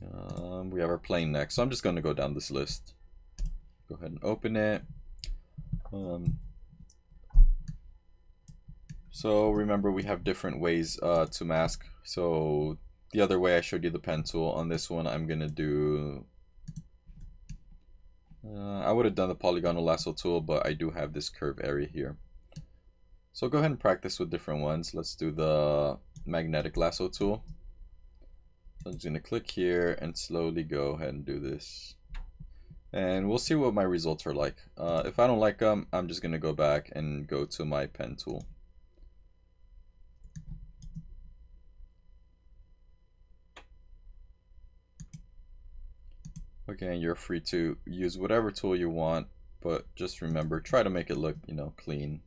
We have our plane next, so I'm just going to go down this list. Go ahead and open it. So remember, we have different ways to mask. So the other way I showed you the pen tool. On this one, I'm gonna do. I would have done the polygonal lasso tool, but I do have this curve area here. So go ahead and practice with different ones. Let's do the magnetic lasso tool. So I'm just gonna click here and slowly go ahead and do this. And we'll see what my results are like. If I don't like them, I'm just gonna go back and go to my pen tool. Again, you're free to use whatever tool you want, but just remember, try to make it look, clean.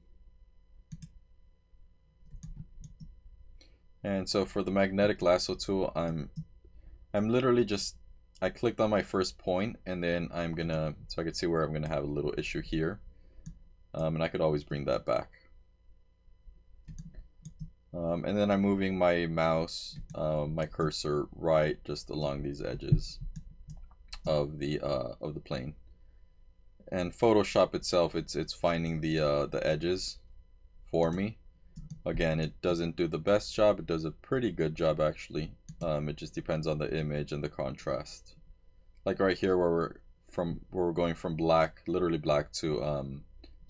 And so for the magnetic lasso tool, I'm literally just, I clicked on my first point, and then I'm gonna, so I can see where I'm gonna have a little issue here, and I could always bring that back. And then I'm moving my mouse, my cursor right just along these edges of the plane. And Photoshop itself, it's finding the edges for me. Again, it doesn't do the best job. It does a pretty good job actually. It just depends on the image and the contrast. Like right here, where we're going from black, literally black, to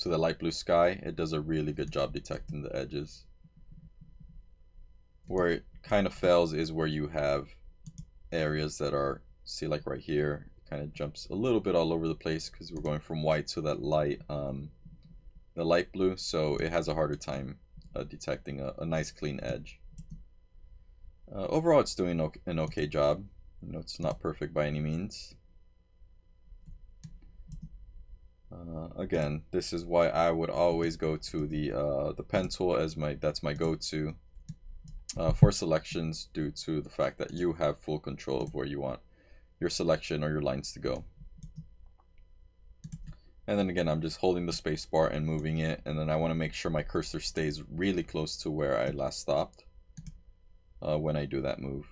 the light blue sky. It does a really good job detecting the edges. Where it kind of fails is where you have areas that are, see, like right here, it kind of jumps a little bit all over the place because we're going from white to that light, the light blue. So it has a harder time detecting a nice clean edge. Overall, it's doing an okay job. It's not perfect by any means. Again, this is why I would always go to the pen tool as that's my go-to for selections, due to the fact that you have full control of where you want your selection or your lines to go. And then again, I'm just holding the space bar and moving it, and then I want to make sure my cursor stays really close to where I last stopped when I do that move.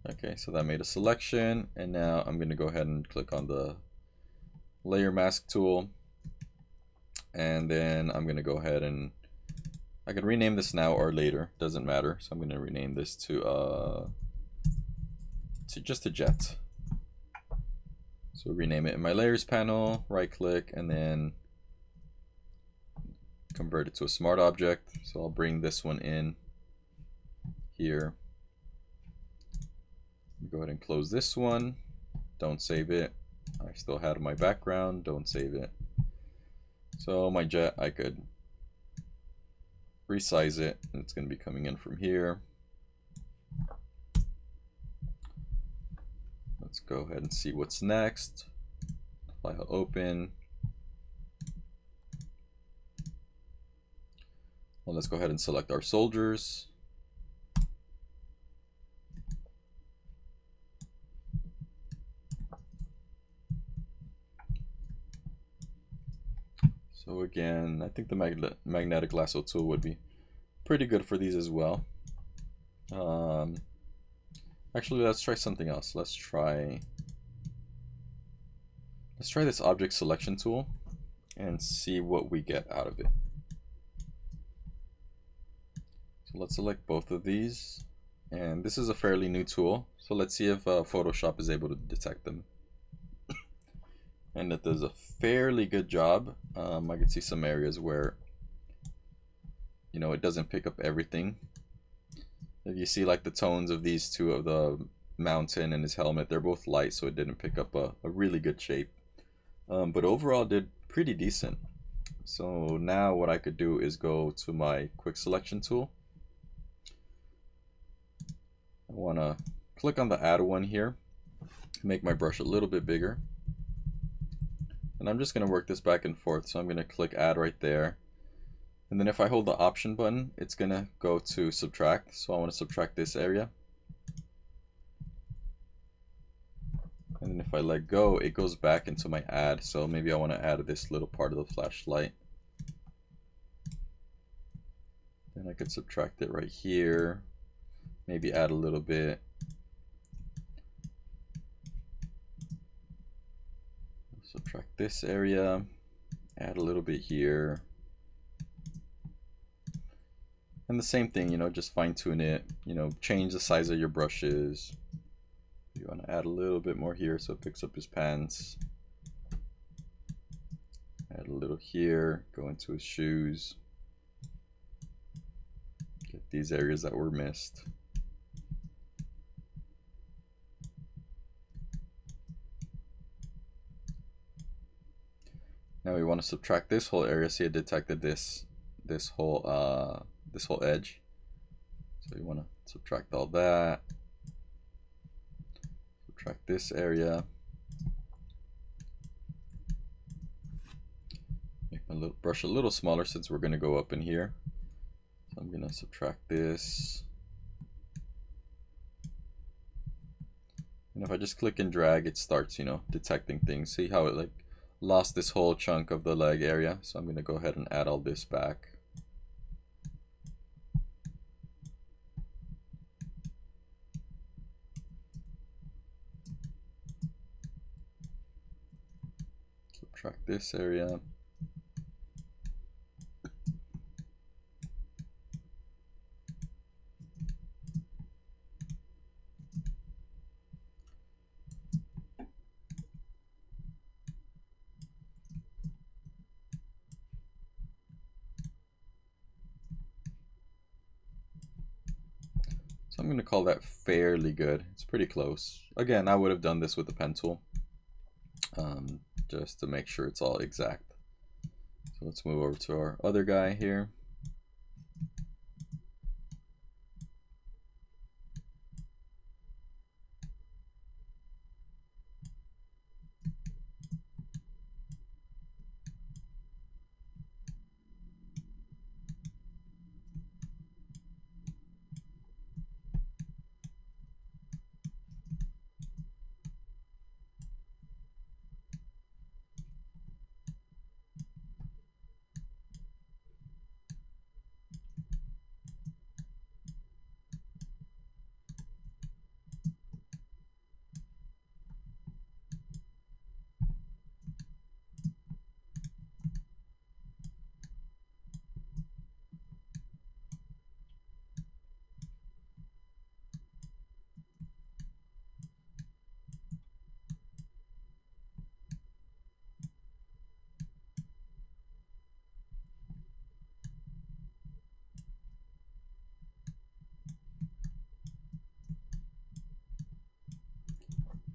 Okay, so that made a selection, and now I'm going to go ahead and click on the layer mask tool, and then I'm going to go ahead and I can rename this now or later, doesn't matter. So I'm going to rename this to just a jet. So rename it in my layers panel, right click, and then convert it to a smart object. So I'll bring this one in here. Go ahead and close this one. Don't save it. I still had my background. Don't save it. So my jet, I could resize it, and it's going to be coming in from here. Let's go ahead and see what's next. File, open. Well, let's go ahead and select our soldiers. So again, I think the magnetic lasso tool would be pretty good for these as well. Actually, let's try something else. Let's try this object selection tool and see what we get out of it. So let's select both of these, and this is a fairly new tool. So let's see if Photoshop is able to detect them. and it does a fairly good job. I can see some areas where, you know, it doesn't pick up everything. If you see like the tones of these two, of the mountain and his helmet, they're both light, so it didn't pick up a really good shape. But overall did pretty decent. So now what I could do is go to my quick selection tool. I want to click on the add one here, make my brush a little bit bigger. And I'm just going to work this back and forth. So I'm going to click add right there. And then if I hold the option button, it's going to go to subtract. So I want to subtract this area. And then if I let go, it goes back into my add. So maybe I want to add this little part of the flashlight. Then I could subtract it right here. Maybe add a little bit. Subtract this area. Add a little bit here. And the same thing, you know, just fine tune it, you know, change the size of your brushes. You want to add a little bit more here so it picks up his pants. Add a little here, go into his shoes. Get these areas that were missed. Now we want to subtract this whole area. See, it detected this whole edge. So we want to subtract all that. Subtract this area. Make my little brush a little smaller since we're going to go up in here. So I'm going to subtract this. And if I just click and drag, it starts, you know, detecting things. See how it like lost this whole chunk of the leg area. So I'm going to go ahead and add all this back. Subtract this area. So I'm going to call that fairly good. It's pretty close. Again, I would have done this with the pen tool, just to make sure it's all exact. So let's move over to our other guy here.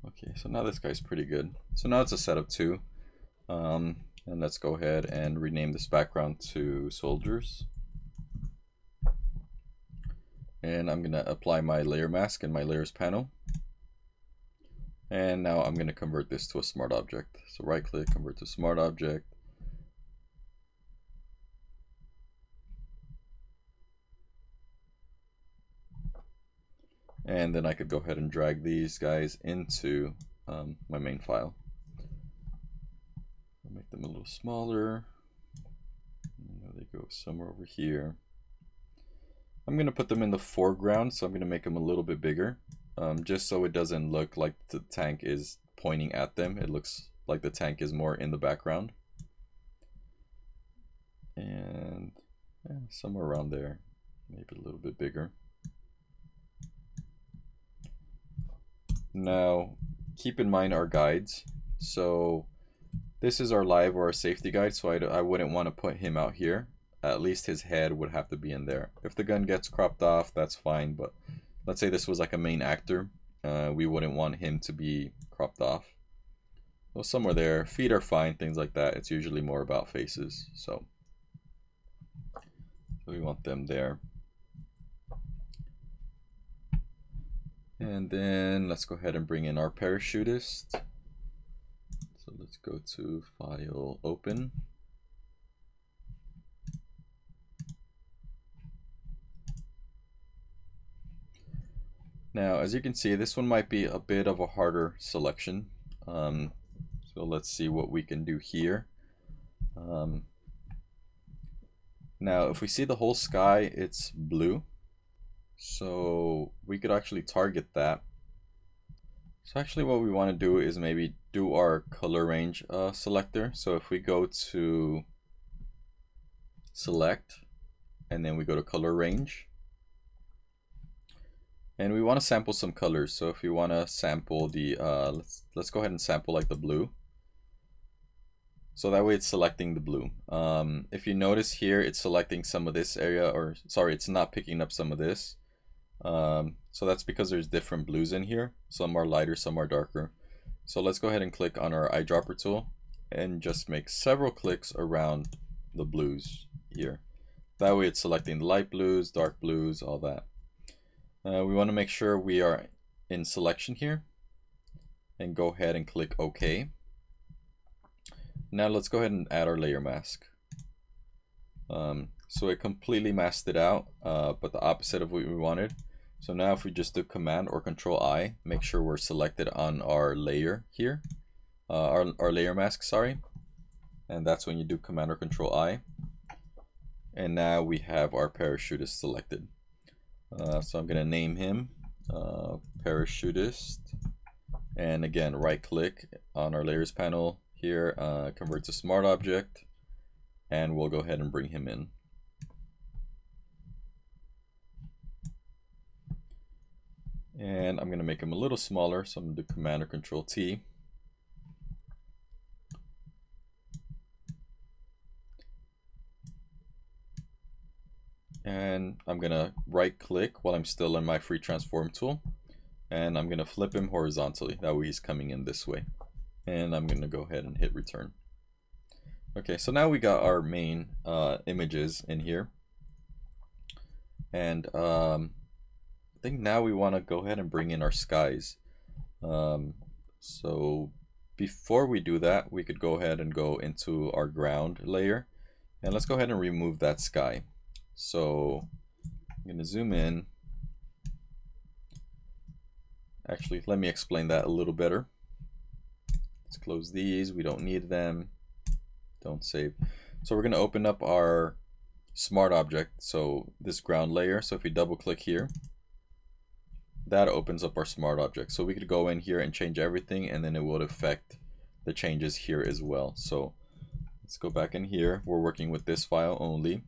Okay, so now this guy's pretty good. So now it's a set of two. And let's go ahead and rename this background to soldiers. And I'm going to apply my layer mask in my layers panel. And now I'm going to convert this to a smart object. So right click, convert to smart object. And then I could go ahead and drag these guys into my main file. I'll make them a little smaller. And they go somewhere over here. I'm going to put them in the foreground, so I'm going to make them a little bit bigger, just so it doesn't look like the tank is pointing at them. It looks like the tank is more in the background. And yeah, somewhere around there, maybe a little bit bigger. Now, keep in mind our guides. So This is our live or our safety guide, so I wouldn't want to put him out here. At least his head would have to be in there. If the gun gets cropped off, that's fine, but let's say this was like a main actor. We wouldn't want him to be cropped off. So somewhere there. Feet are fine, things like that. It's usually more about faces, so we want them there. And then let's go ahead and bring in our parachutist. So let's go to File, Open. Now, as you can see, this one might be a bit of a harder selection. So let's see what we can do here. Now, if we see the whole sky, it's blue. So we could actually target that. So actually what we want to do is maybe do our color range selector. So if we go to select, and then we go to color range, and we want to sample some colors. So if you want to sample the, let's go ahead and sample like the blue. So that way it's selecting the blue. If you notice here, it's selecting some of this area, or sorry, it's not picking up some of this. So that's because there's different blues in here. Some are lighter, some are darker. So let's go ahead and click on our eyedropper tool and just make several clicks around the blues here. That way it's selecting the light blues, dark blues, all that. We want to make sure we are in selection here and go ahead and click OK. Now let's go ahead and add our layer mask. So it completely masked it out, but the opposite of what we wanted. So now if we just do Command or Control I, make sure we're selected on our layer here, our layer mask, sorry. And that's when you do Command or Control I. And now we have our parachutist selected. So I'm gonna name him parachutist. And again, right click on our layers panel here, convert to smart object, and we'll go ahead and bring him in. And I'm gonna make him a little smaller, so I'm gonna do Command or Control T. And I'm gonna right click while I'm still in my free transform tool, and I'm gonna flip him horizontally. That way he's coming in this way. And I'm gonna go ahead and hit return. Okay, so now we got our main images in here. And I think now we wanna go ahead and bring in our skies. So before we do that, we could go ahead and go into our ground layer, and let's go ahead and remove that sky. So I'm going to zoom in. Actually, let me explain that a little better. Let's close these. We don't need them. Don't save. So we're going to open up our smart object. So this ground layer. So if we double click here, that opens up our smart object. So we could go in here and change everything, and then it would affect the changes here as well. So let's go back in here. We're working with this file only.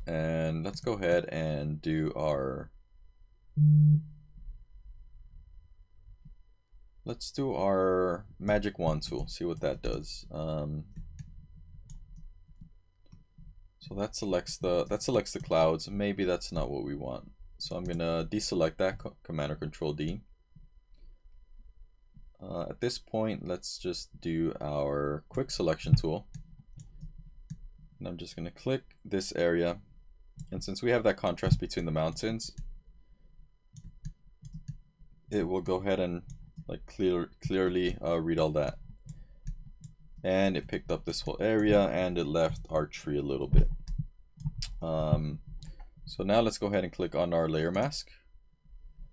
And let's go ahead and do our, let's do our magic wand tool, see what that does. So that selects the clouds. Maybe that's not what we want. So I'm gonna deselect that, Command or Control D. At this point, let's just do our quick selection tool. And I'm just gonna click this area. And since we have that contrast between the mountains, it will go ahead and like clearly read all that. And it picked up this whole area, and it left our tree a little bit. So now let's go ahead and click on our layer mask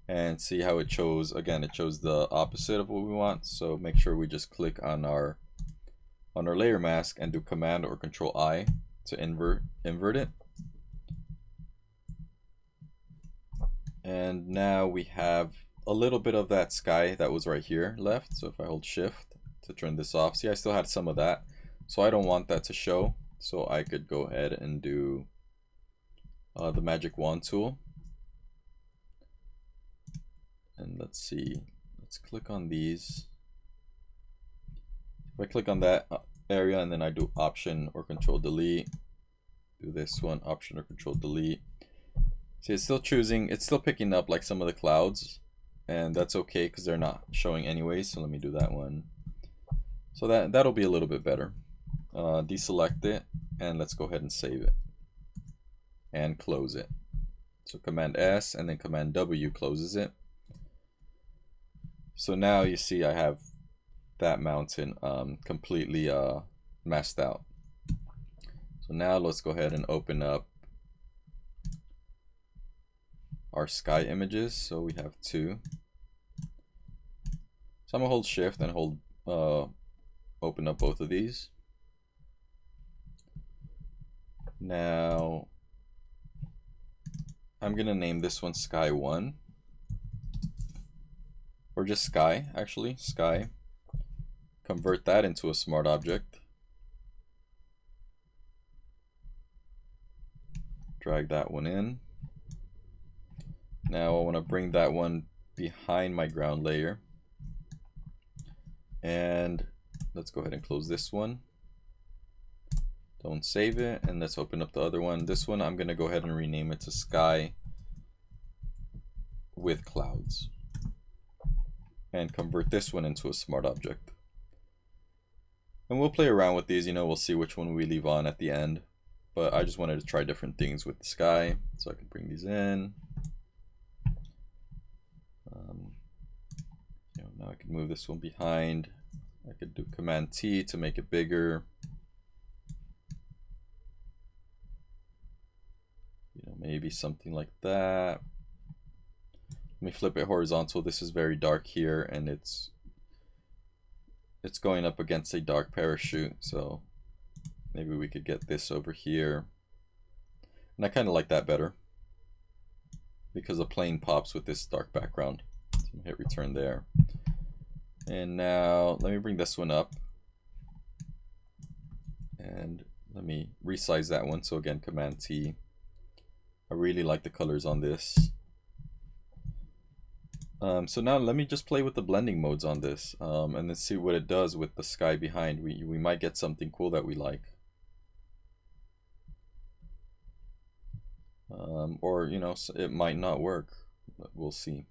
and see how it shows. Again, it shows the opposite of what we want. So make sure we just click on our layer mask and do Command or Control I to invert it. And now we have a little bit of that sky that was right here left. So if I hold Shift to turn this off, see, I still had some of that. So I don't want that to show. So I could go ahead and do the magic wand tool. And let's see, let's click on these. If I click on that area and then I do Option or Control Delete, do this one, Option or Control Delete. See, it's still choosing, it's still picking up like some of the clouds, and that's okay because they're not showing anyway. So let me do that one. So that'll be a little bit better. Deselect it, and let's go ahead and save it and close it. So Command S and then Command W closes it. So now you see I have that mountain completely messed out. So now let's go ahead and open up our sky images. So we have two. So I'm gonna hold Shift and hold open up both of these. Now I'm gonna name this one Sky 1, or just Sky, actually, Sky. Convert that into a smart object. Drag that one in. Now I want to bring that one behind my ground layer. And let's go ahead and close this one. Don't save it, and let's open up the other one. This one I'm going to go ahead and rename it to Sky with Clouds. And convert this one into a smart object. And we'll play around with these, we'll see which one we leave on at the end. But I just wanted to try different things with the sky, so I could bring these in. Now I can move this one behind. I could do Command T to make it bigger. Maybe something like that. Let me flip it horizontal. This is very dark here, and it's going up against a dark parachute, so maybe we could get this over here. And I kind of like that better because the plane pops with this dark background. So hit return there. And now let me bring this one up. And let me resize that one. So again, Command T. I really like the colors on this. So now let me just play with the blending modes on this, and then see what it does with the sky behind. We might get something cool that we like. Or, it might not work, but we'll see.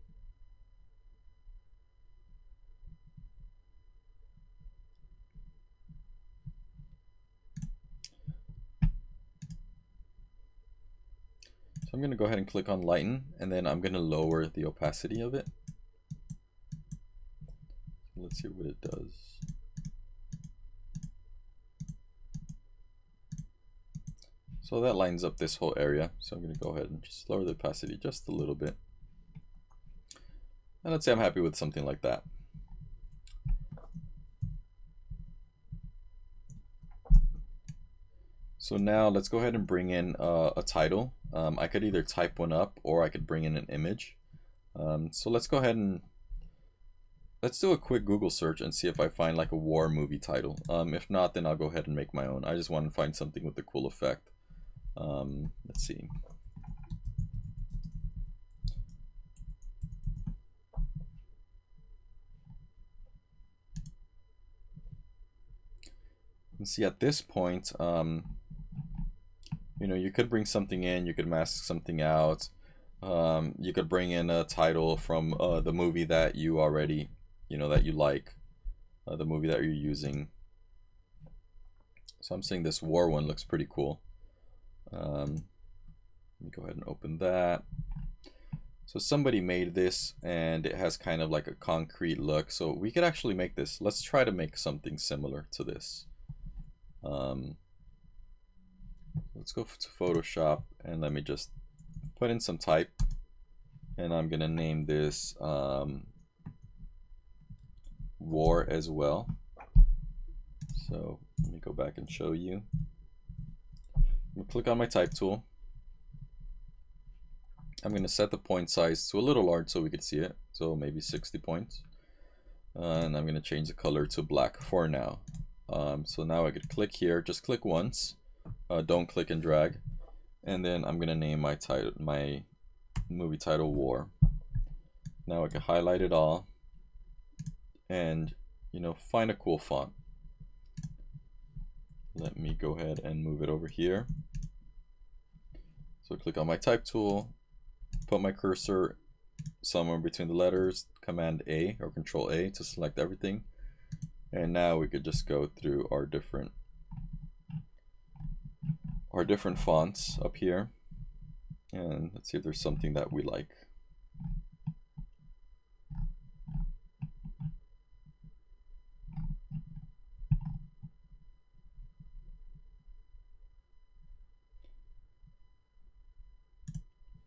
So I'm going to go ahead and click on Lighten, and then I'm going to lower the opacity of it. Let's see what it does. So that lines up this whole area. So I'm going to go ahead and just lower the opacity just a little bit. And let's say I'm happy with something like that. So now let's go ahead and bring in a title. I could either type one up or I could bring in an image. So let's go ahead and let's do a quick Google search and see if I find like a war movie title. If not, then I'll go ahead and make my own. I just want to find something with a cool effect. Let's see. And see, at this point, you could bring something in, you could mask something out. You could bring in a title from the movie that you already, that you like, the movie that you're using. So I'm saying this war one looks pretty cool. Let me go ahead and open that. So somebody made this and it has kind of like a concrete look. So we could actually make this. Let's try to make something similar to this. Let's go to Photoshop and let me just put in some type. And I'm going to name this war as well. So let me go back and show you. I'm going to click on my type tool. I'm going to set the point size to a little large so we could see it. So maybe 60 points. And I'm going to change the color to black for now. So now I could click here, just click once. Don't click and drag. And then I'm going to name my title, my movie title, War. Now I can highlight it all and find a cool font. let me go ahead and move it over here. So click on my type tool, put my cursor somewhere between the letters, Command A or Control A to select everything. And now we could just go through our different fonts up here. And let's see if there's something that we like.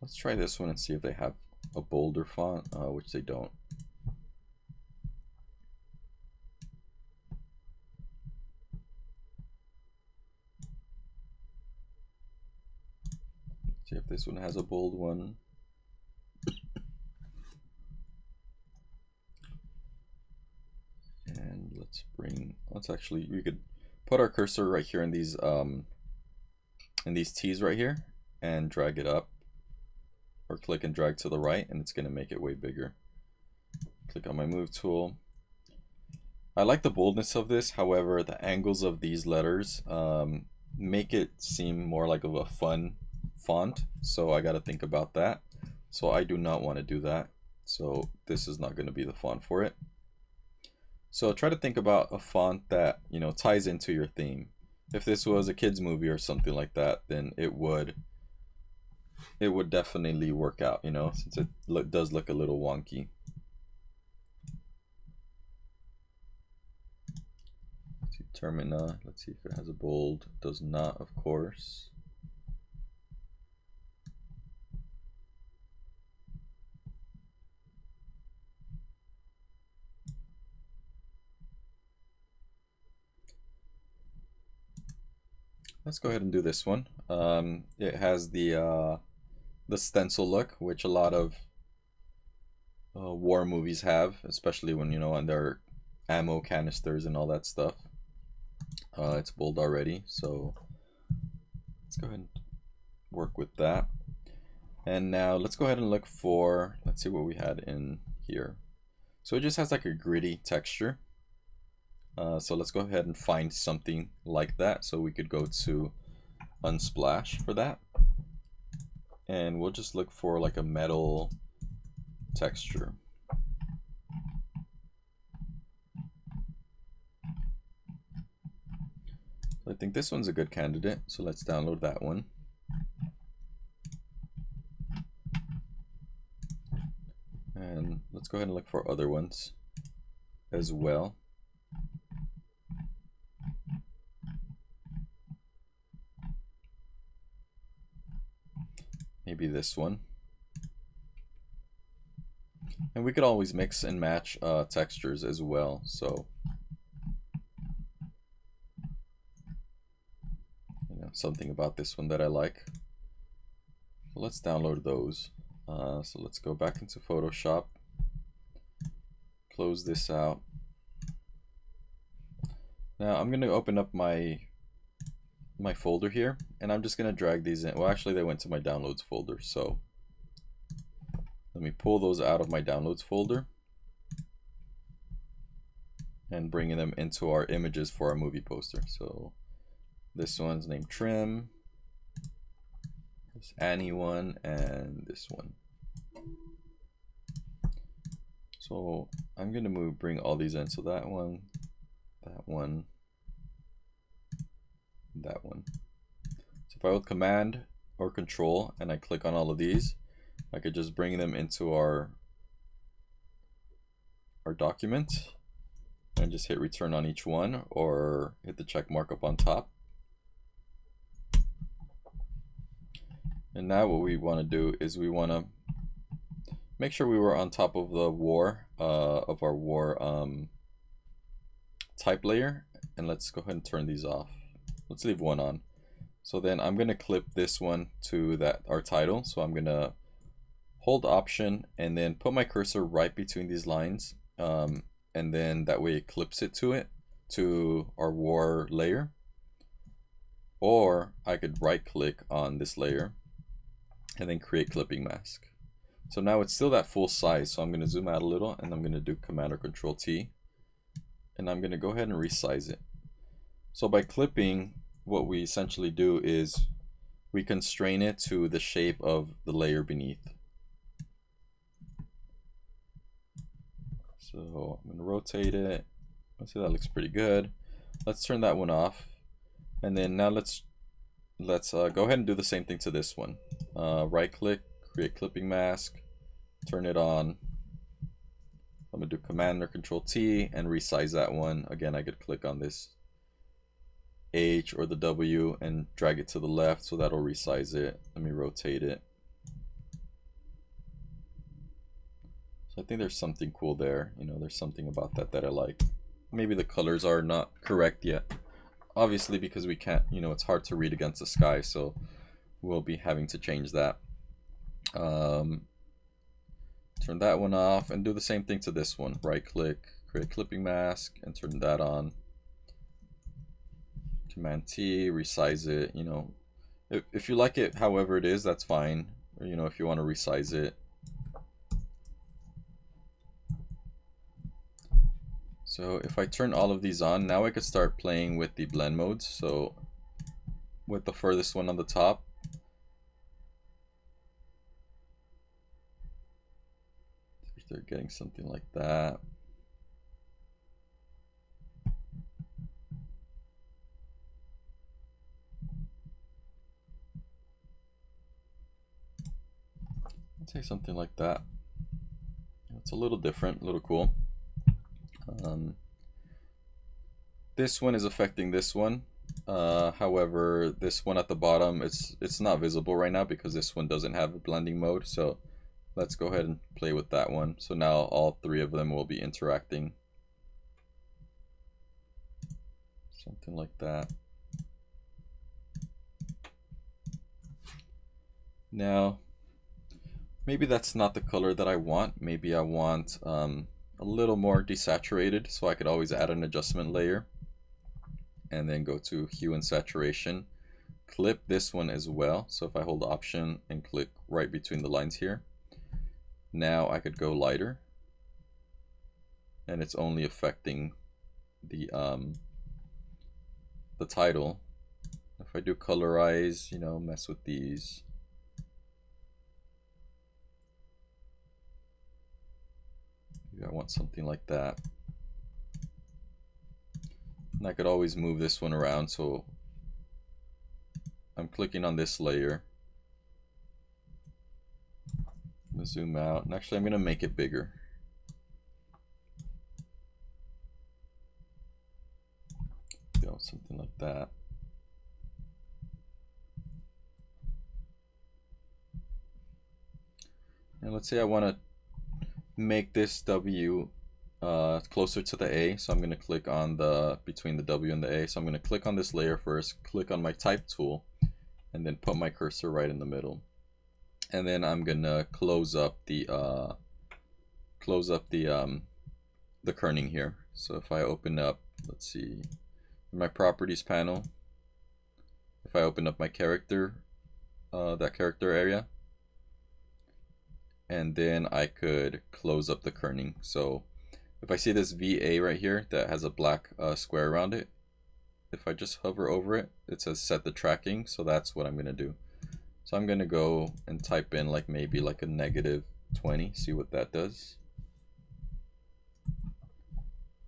Let's try this one and see if they have a bolder font, which they don't. Let's see if this one has a bold one. And we could put our cursor right here in these T's right here and drag it up, or click and drag to the right, and it's going to make it way bigger. Click on my move tool. I like the boldness of this, however the angles of these letters make it seem more like of a fun font, so I got to think about that. So I do not want to do that, so this is not going to be the font for it. So try to think about a font that, you know, ties into your theme. If this was a kids movie or something like that, then it would definitely work out, you know, since it does look a little wonky. Let's see, Termina, let's see if it has a bold. It does not, of course. Let's go ahead and do this one. It has the stencil look, which a lot of war movies have, especially when, you know, on their ammo canisters and all that stuff. It's bold already, so let's go ahead and work with that. And now let's go ahead and look for, let's see what we had in here. So it just has like a gritty texture. So let's go ahead and find something like that. So we could go to Unsplash for that. And we'll just look for like a metal texture. So I think this one's a good candidate. So let's download that one. And let's go ahead and look for other ones as well. Maybe this one. And we could always mix and match textures as well. So, you know, something about this one that I like. So let's download those. So let's go back into Photoshop. Close this out. Now I'm going to open up my folder here, and I'm just going to drag these in. Well, actually they went to my downloads folder, so let me pull those out of my downloads folder and bringing them into our images for our movie poster. So this one's named Trim, this Annie one, and this one. So I'm going to bring all these in. So that one, that one, that one. So if I hold Command or Control and I click on all of these, I could just bring them into our document and just hit return on each one, or hit the check mark up on top. And now what we want to do is we want to make sure we were on top of the war of our war type layer, and let's go ahead and turn these off. Let's leave one on. So then I'm going to clip this one to our title. So I'm going to hold Option and then put my cursor right between these lines, and then that way it clips it to our war layer. Or I could right click on this layer and then create clipping mask. So now it's still that full size, so I'm going to zoom out a little and I'm going to do Command or Control T, and I'm going to go ahead and resize it. So by clipping, what we essentially do is we constrain it to the shape of the layer beneath. So I'm going to rotate it. Let's see, that looks pretty good. Let's turn that one off. And then now let's go ahead and do the same thing to this one. Right click, create clipping mask, turn it on. I'm going to do Command or Control T and resize that one. Again, I could click on this H or the W and drag it to the left, so that'll resize it. Let me rotate it. So I think there's something cool there. You know, there's something about that that I like. Maybe the colors are not correct yet. Obviously, because we can't, you know, it's hard to read against the sky, so we'll be having to change that. Turn that one off and do the same thing to this one. Right click, create clipping mask, and turn that on. Command T, resize it. You know, if you like it however it is, that's fine. Or, you know, if you want to resize it. So if I turn all of these on, now I could start playing with the blend modes. So with the furthest one on the top, if they're getting something like that. I'll take something like that. It's a little different, a little cool. This one is affecting this one. However, this one at the bottom, it's not visible right now because this one doesn't have a blending mode. So let's go ahead and play with that one. So now all three of them will be interacting. Something like that. Now, maybe that's not the color that I want. Maybe I want a little more desaturated, so I could always add an adjustment layer and then go to hue and saturation, clip this one as well. So if I hold Option and click right between the lines here, now I could go lighter, and it's only affecting the title. If I do colorize, you know, mess with these. Maybe I want something like that. And I could always move this one around, so I'm clicking on this layer. I'm gonna zoom out, and actually I'm gonna make it bigger. Go something like that. And let's say I want to make this W closer to the A, so I'm going to click on the between the W and the A. So I'm going to click on this layer first, click on my type tool, and then put my cursor right in the middle. And then I'm going to close up the kerning here. So if I open up, let's see, my properties panel, if I open up my character, that character area, and then I could close up the kerning. So if I see this VA right here that has a black square around it, if I just hover over it, it says set the tracking. So that's what I'm going to do. So I'm going to go and type in like maybe like a -20, see what that does.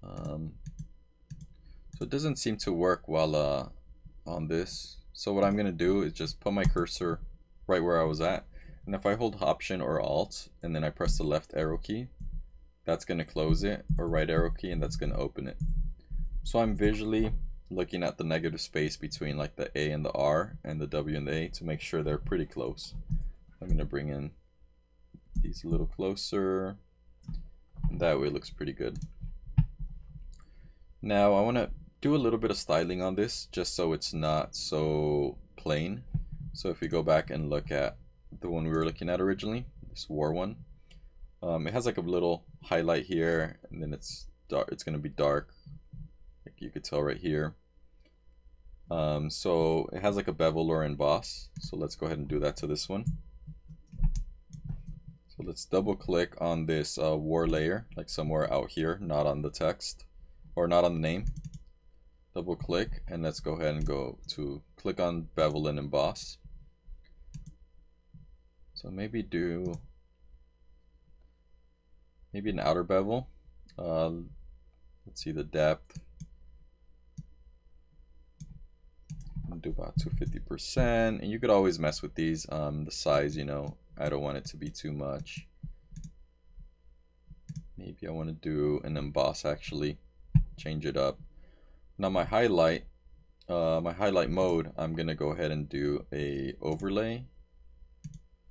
So it doesn't seem to work while on this. So what I'm going to do is just put my cursor right where I was at. And if I hold Option or Alt and then I press the left arrow key, that's going to close it, or right arrow key, and that's going to open it. So I'm visually looking at the negative space between like the A and the R and the W and the A to make sure they're pretty close. I'm going to bring in these a little closer, and that way it looks pretty good. Now I want to do a little bit of styling on this just so it's not so plain. So if we go back and look at the one we were looking at originally, this war one, it has like a little highlight here, and then it's dark. It's going to be dark, like you could tell right here. So it has like a bevel or emboss. So let's go ahead and do that to this one. So let's double click on this war layer, like somewhere out here, not on the text or not on the name. double click, and let's go ahead and go to click on bevel and emboss. So maybe do an outer bevel. Let's see the depth. Do about 250%, and you could always mess with these. The size, you know, I don't want it to be too much. Maybe I want to do an emboss, actually change it up. Now my highlight mode, I'm gonna go ahead and do a overlay,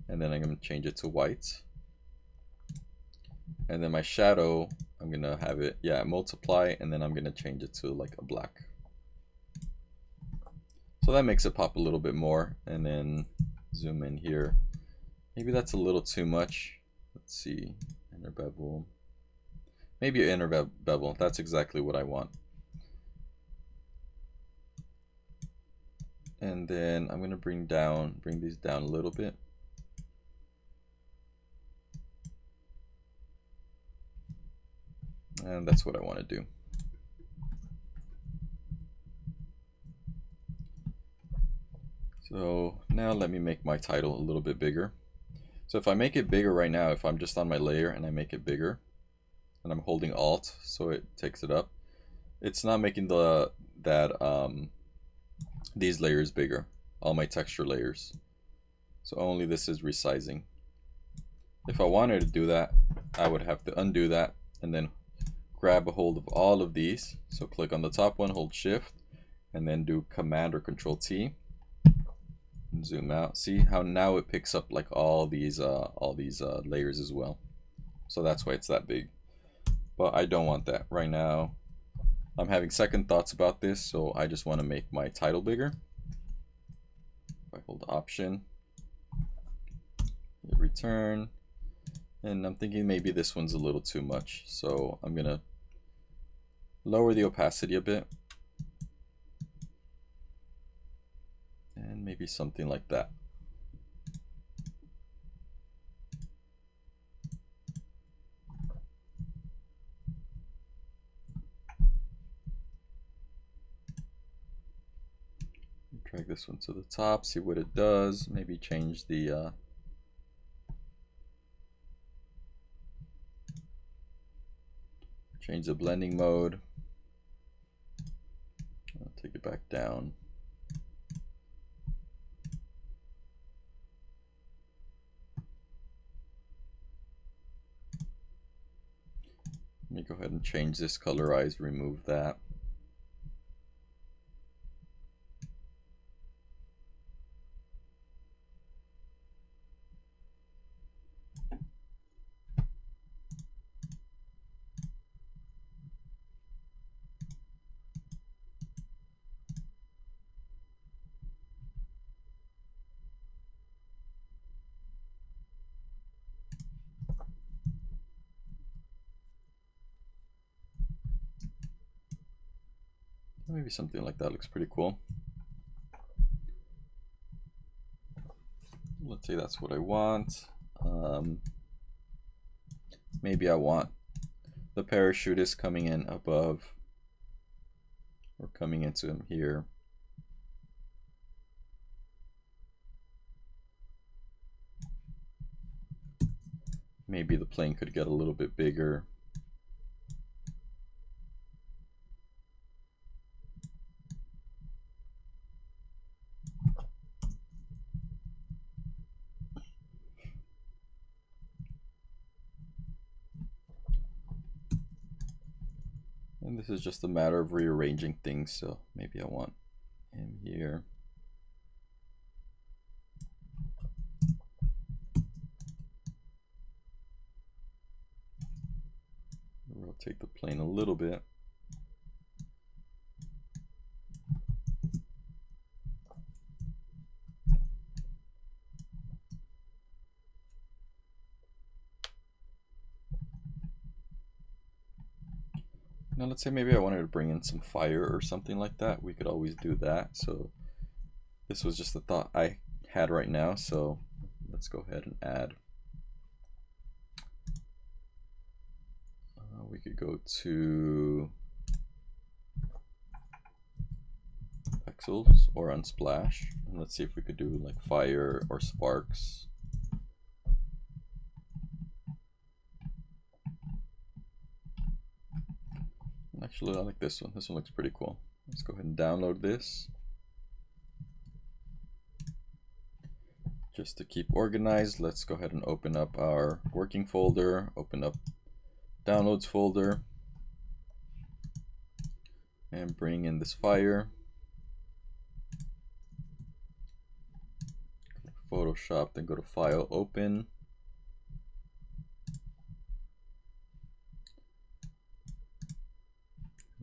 and then I'm gonna change it to white. And then my shadow, I'm gonna have it, yeah, multiply, and then I'm gonna change it to like a black. So that makes it pop a little bit more. And then zoom in here. Maybe that's a little too much. Let's see, inner bevel. Maybe an inner bevel, that's exactly what I want. And then I'm gonna bring these down a little bit. And that's what I want to do. So now let me make my title a little bit bigger. So if I make it bigger right now, if I'm just on my layer and I make it bigger, and I'm holding Alt so it takes it up, it's not making these layers bigger, all my texture layers. So only this is resizing. If I wanted to do that, I would have to undo that and then grab a hold of all of these. So click on the top one, hold Shift, and then do Command or Control T. And zoom out. See how now it picks up like all these layers as well. So that's why it's that big. But I don't want that right now. I'm having second thoughts about this, so I just want to make my title bigger. If I hold Option, hit Return, and I'm thinking maybe this one's a little too much, so I'm gonna lower the opacity a bit, and maybe something like that. Drag this one to the top, see what it does. Maybe change the blending mode. I'll take it back down. Let me go ahead and change this colorize, remove that. Maybe something like that looks pretty cool. Let's say that's what I want. Maybe I want the parachutist coming in above, or coming into him here. Maybe the plane could get a little bit bigger. And this is just a matter of rearranging things, so maybe I want him here. Rotate the plane a little bit. Now let's say maybe I wanted to bring in some fire or something like that. We could always do that. So this was just a thought I had right now. So let's go ahead and add. We could go to pixels or unsplash. And let's see if we could do like fire or sparks. Actually, I like this one. This one looks pretty cool. Let's go ahead and download this. Just to keep organized, let's go ahead and open up our working folder, open up downloads folder, and bring in this fire. Photoshop, then go to File, Open.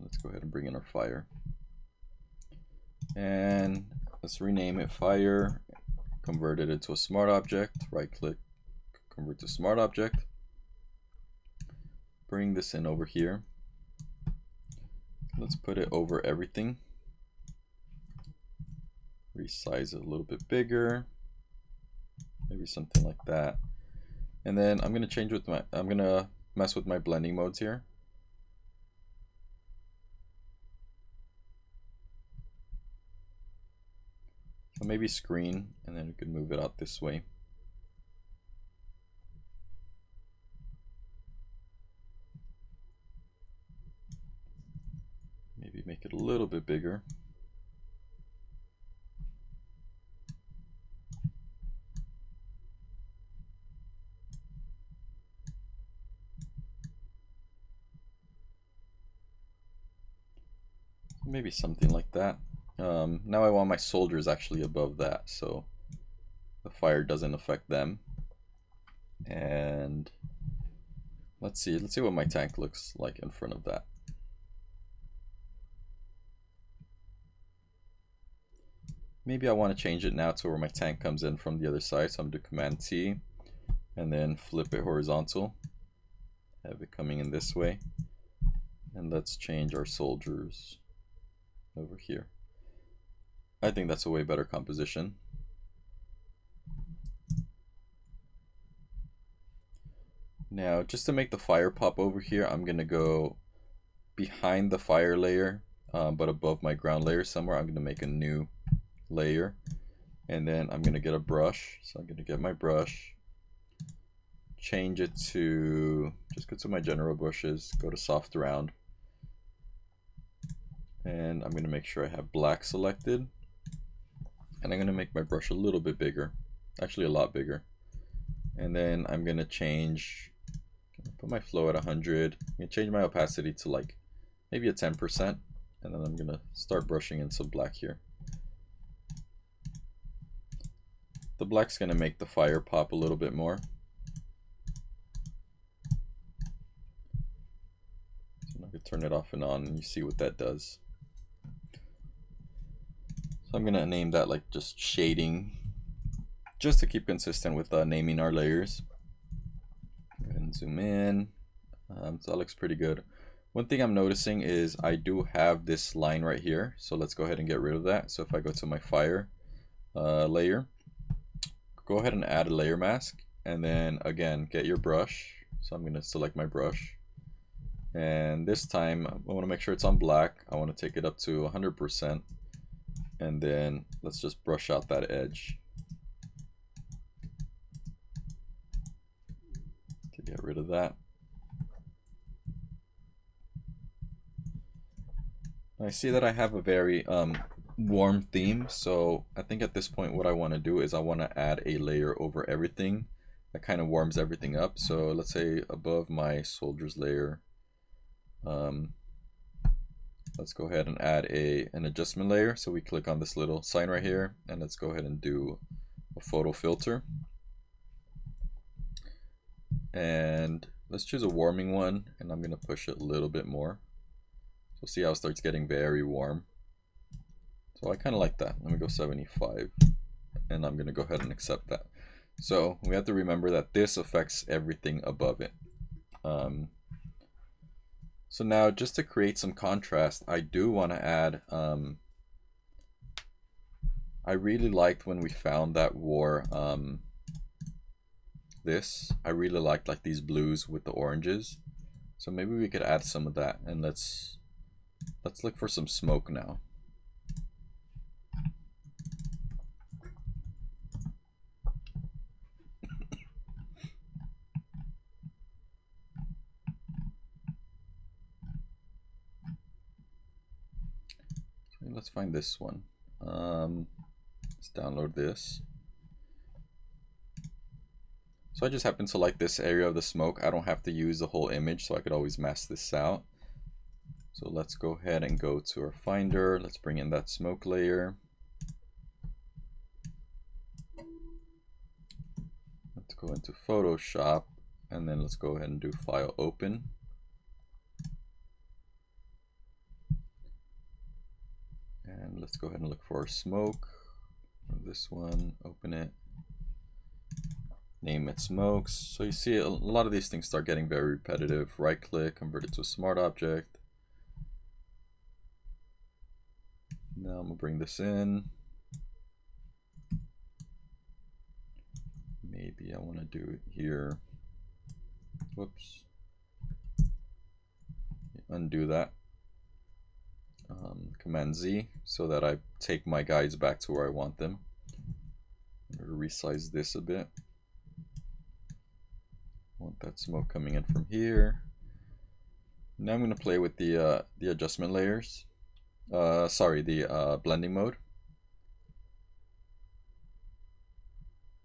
Let's go ahead and bring in our fire. And let's rename it Fire, convert it into a smart object, right click, convert to smart object. Bring this in over here. Let's put it over everything. Resize it a little bit bigger. Maybe something like that. And then I'm gonna mess with my blending modes here. So maybe screen, and then we can move it out this way. Maybe make it a little bit bigger. Maybe something like that. Now I want my soldiers actually above that, so the fire doesn't affect them. And let's see what my tank looks like in front of that. Maybe I want to change it now to where my tank comes in from the other side, so I'm going to do Command T and then flip it horizontal, have it coming in this way. And let's change our soldiers over here. I think that's a way better composition. Now, just to make the fire pop over here, I'm gonna go behind the fire layer, but above my ground layer somewhere. I'm gonna make a new layer, and then I'm gonna get a brush. So I'm gonna get my brush, change it to, just go to my general brushes, go to soft round, and I'm gonna make sure I have black selected, and I'm gonna make my brush a little bit bigger, actually a lot bigger. And then I'm gonna put my flow at 100. I'm gonna change my opacity to like maybe a 10%, and then I'm gonna start brushing in some black here. The black's gonna make the fire pop a little bit more. So I can turn it off and on, and you see what that does. So I'm gonna name that like just shading, just to keep consistent with naming our layers. Go ahead and zoom in. So that looks pretty good. One thing I'm noticing is I do have this line right here, so let's go ahead and get rid of that. So if I go to my fire layer, go ahead and add a layer mask, and then again get your brush. So I'm going to select my brush, and this time I want to make sure it's on black. I want to take it up to 100%, and then let's just brush out that edge to get rid of that. I see that I have a very warm theme, so I think at this point what I want to do is I want to add a layer over everything that kind of warms everything up. So let's say above my soldiers layer, let's go ahead and add an adjustment layer. So we click on this little sign right here, and let's go ahead and do a photo filter, and let's choose a warming one, and I'm going to push it a little bit more. So see how it starts getting very warm. So I kind of like that. Let me go 75, and I'm going to go ahead and accept that. So we have to remember that this affects everything above it. So now, just to create some contrast, I do want to add, I really liked when we found that war, I really liked like these blues with the oranges. So maybe we could add some of that, and let's look for some smoke now. let's find this one. Let's download this. So I just happen to like this area of the smoke. I don't have to use the whole image, so I could always mask this out. So let's go ahead and go to our Finder. Let's bring in that smoke layer. Let's go into Photoshop, and then let's go ahead and do File Open. And let's go ahead and look for our smoke. This one, open it. Name it smokes. So you see a lot of these things start getting very repetitive. Right click, convert it to a smart object. Now I'm gonna bring this in. Maybe I want to do it here. Whoops. Undo that. Command Z so that I take my guides back to where I want them. I'm gonna resize this a bit. Want that smoke coming in from here. Now I'm going to play with the adjustment layers. The blending mode.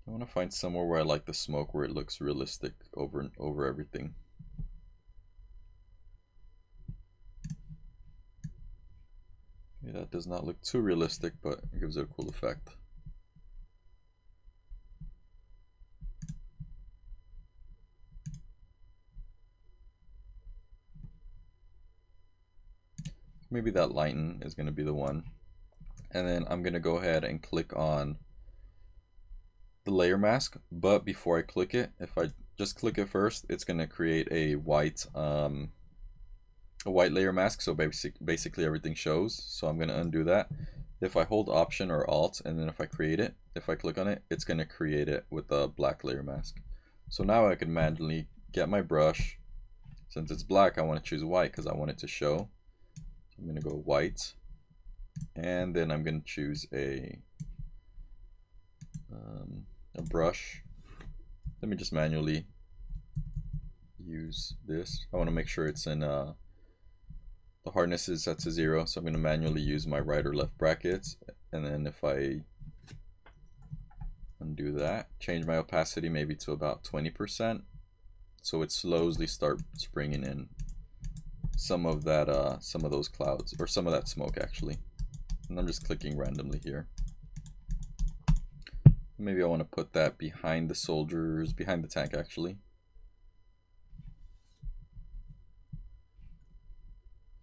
I want to find somewhere where I like the smoke, where it looks realistic over everything. Yeah, that does not look too realistic, but it gives it a cool effect. Maybe that lighten is going to be the one. And then I'm going to go ahead and click on the layer mask. But before I click it, if I just click it first, it's going to create a white layer mask. So basically everything shows. So I'm going to undo that. If I hold Option or Alt, and then if I create it, if I click on it, it's going to create it with a black layer mask. So now I can manually get my brush. Since it's black, I want to choose white because I want it to show. I'm going to go white, and then I'm going to choose a brush. Let me just manually use this. I want to make sure it's in the hardness is set to 0, so I'm going to manually use my right or left brackets. And then if I undo that, change my opacity maybe to about 20%, so it slowly starts bringing in some of that, some of those clouds, or some of that smoke actually. And I'm just clicking randomly here. Maybe I want to put that behind the soldiers, behind the tank actually.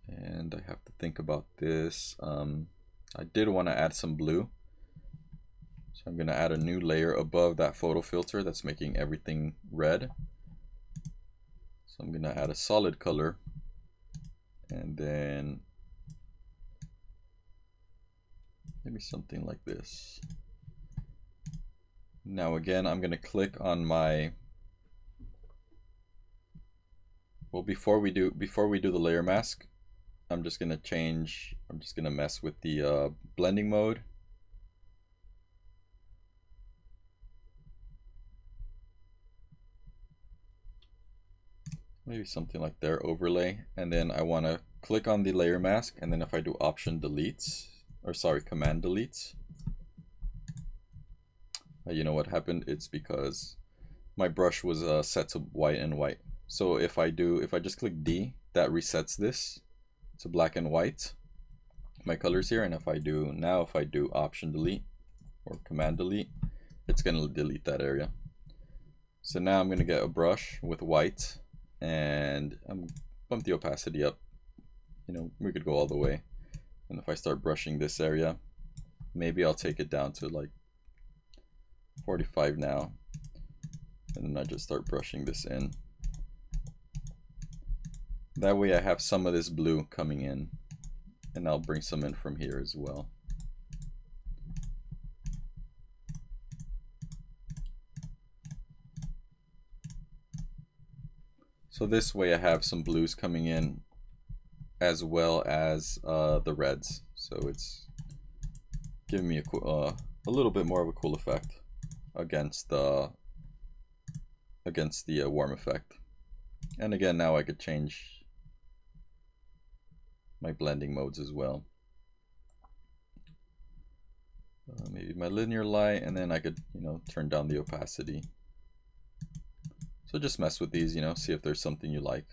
And I have to think about this. I did want to add some blue. So I'm going to add a new layer above that photo filter that's making everything red. So I'm going to add a solid color. And then maybe something like this. Now again, I'm going to click on my, well, before we do the layer mask, I'm just going to mess with the blending mode. Maybe something like there, overlay, and then I want to click on the layer mask, and then if I do Option deletes, or sorry, Command deletes, you know what happened? It's because my brush was set to white and white. So if I just click D, that resets this to black and white, my colors here. And if I do Option delete or Command delete, it's going to delete that area. So now I'm going to get a brush with white, and I'm bump the opacity up. You know, we could go all the way. And if I start brushing this area, maybe I'll take it down to like 45 now. And then I just start brushing this in. That way I have some of this blue coming in, and I'll bring some in from here as well. So this way I have some blues coming in as well as the reds. So it's giving me a little bit more of a cool effect against the warm effect. And again, now I could change my blending modes as well. maybe my linear light, and then I could, you know, turn down the opacity. So just mess with these, you know, see if there's something you like.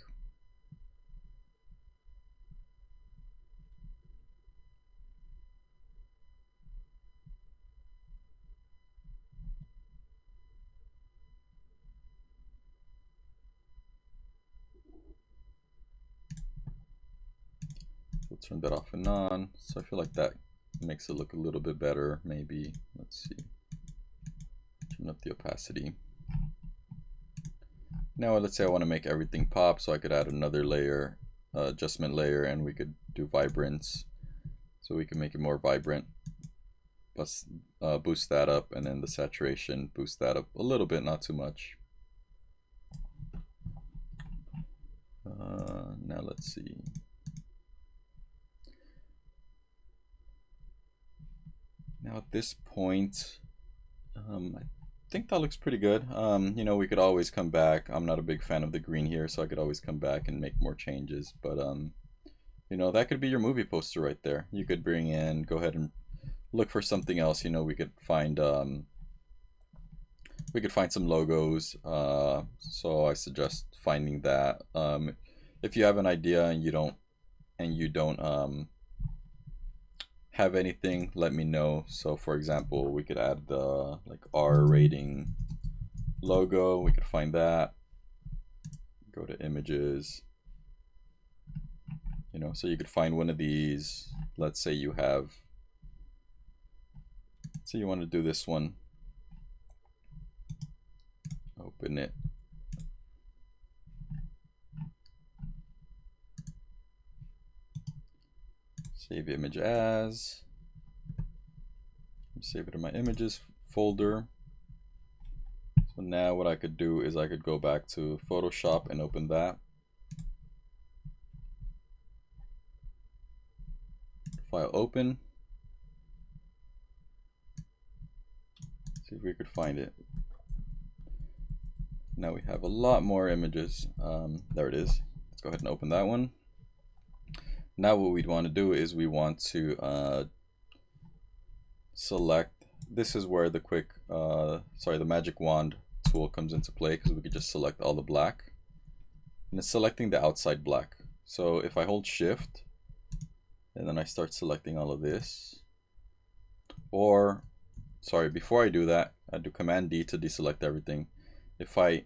We'll turn that off and on. So I feel like that makes it look a little bit better. Maybe, let's see, turn up the opacity. Now let's say I want to make everything pop, so I could add another layer, adjustment layer, and we could do vibrance. So we can make it more vibrant. Plus, boost that up, and then the saturation, boost that up a little bit, not too much. Now let's see. Now at this point, I think that looks pretty good. You know, we could always come back. I'm not a big fan of the green here, so I could always come back and make more changes. But you know, that could be your movie poster right there. You could bring in, go ahead and look for something else. You know, we could find some logos. So I suggest finding that. If you have an idea and you don't have anything, let me know. So for example, we could add the like R rating logo. We could find that, go to images, you know, so you could find one of these. Let's say you have, so you want to do this one, open it, save image as, save it in my images folder. So now what I could do is I could go back to Photoshop and open that. File open. See if we could find it. Now we have a lot more images. There it is. Let's go ahead and open that one. Now what we'd want to do is we want to select, this is where the the magic wand tool comes into play, because we could just select all the black, and it's selecting the outside black. So if I hold shift and then I start selecting all of this, or sorry, before I do that, I do Command D to deselect everything. If I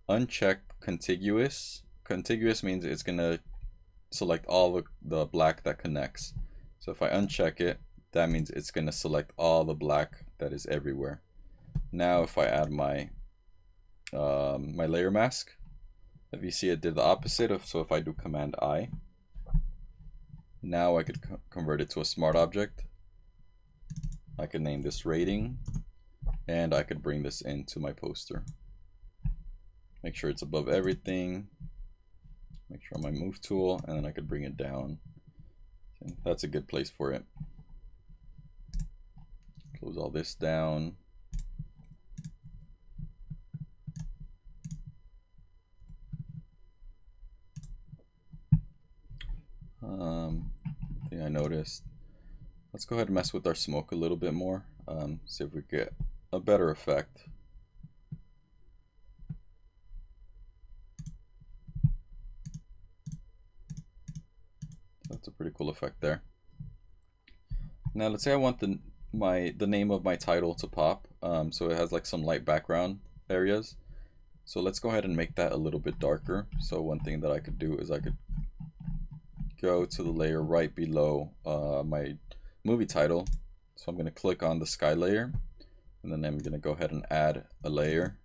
uncheck contiguous means it's gonna select all the black that connects. So if I uncheck it, that means it's going to select all the black that is everywhere. Now if I add my my layer mask, if you see, it did the opposite of, so if I do Command I, now I could convert it to a smart object. I could name this rating, and I could bring this into my poster. Make sure it's above everything. Make sure on my move tool, and then I could bring it down. Okay, that's a good place for it. Close all this down. Thing I noticed. Let's go ahead and mess with our smoke a little bit more. See if we get a better effect. That's a pretty cool effect there. Now let's say I want the name of my title to pop, so it has like some light background areas. So let's go ahead and make that a little bit darker. So one thing that I could do is I could go to the layer right below my movie title. So I'm going to click on the sky layer, and then I'm going to go ahead and add a layer,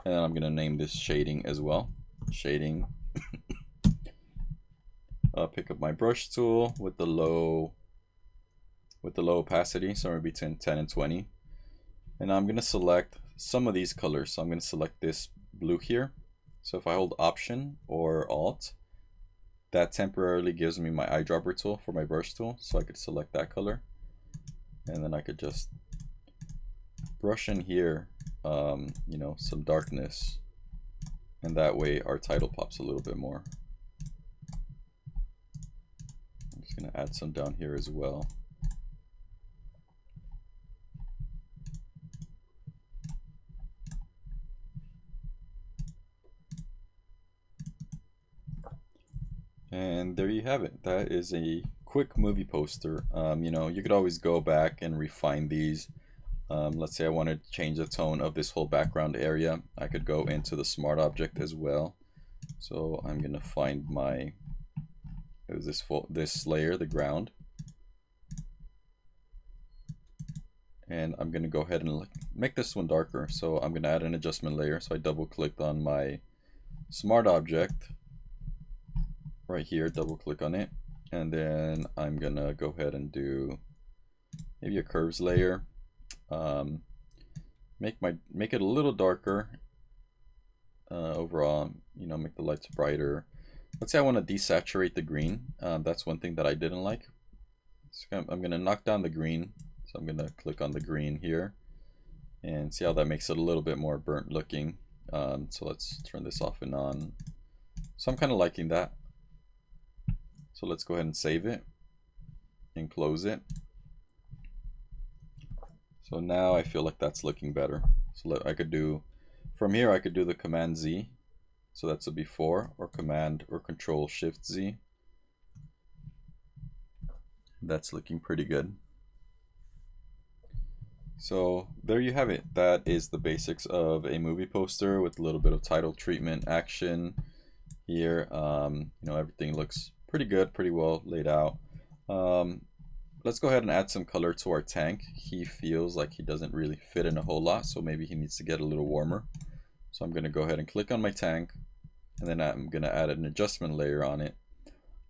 and then I'm going to name this shading as well. Shading. Pick up my brush tool with the low opacity, somewhere between 10 and 20, and I'm going to select some of these colors. So I'm going to select this blue here. So if I hold Option or Alt, that temporarily gives me my eyedropper tool for my brush tool, so I could select that color, and then I could just brush in here, you know, some darkness, and that way our title pops a little bit more. I'm just going to add some down here as well. And there you have it. That is a quick movie poster. You could always go back and refine these. Let's say I want to change the tone of this whole background area. I could go into the smart object as well. So I'm gonna find my this layer, the ground, and I'm gonna go ahead and make this one darker. So I'm gonna add an adjustment layer. So I double clicked on my smart object right here, double click on it, and then I'm gonna go ahead and do maybe a curves layer. Make it a little darker overall. Make the lights brighter. Let's say I want to desaturate the green. That's one thing that I didn't like. So I'm gonna knock down the green. So I'm gonna click on the green here and see how that makes it a little bit more burnt looking. So let's turn this off and on. So I'm kind of liking that. So let's go ahead and save it and close it. So now I feel like that's looking better. So I could do, from here I could do the Command Z. So that's a before, or Command or Control Shift Z. That's looking pretty good. So there you have it. That is the basics of a movie poster with a little bit of title treatment, action here. Everything looks pretty good, pretty well laid out. Let's go ahead and add some color to our tank. He feels like he doesn't really fit in a whole lot, so maybe he needs to get a little warmer. So I'm going to go ahead and click on my tank, and then I'm going to add an adjustment layer on it.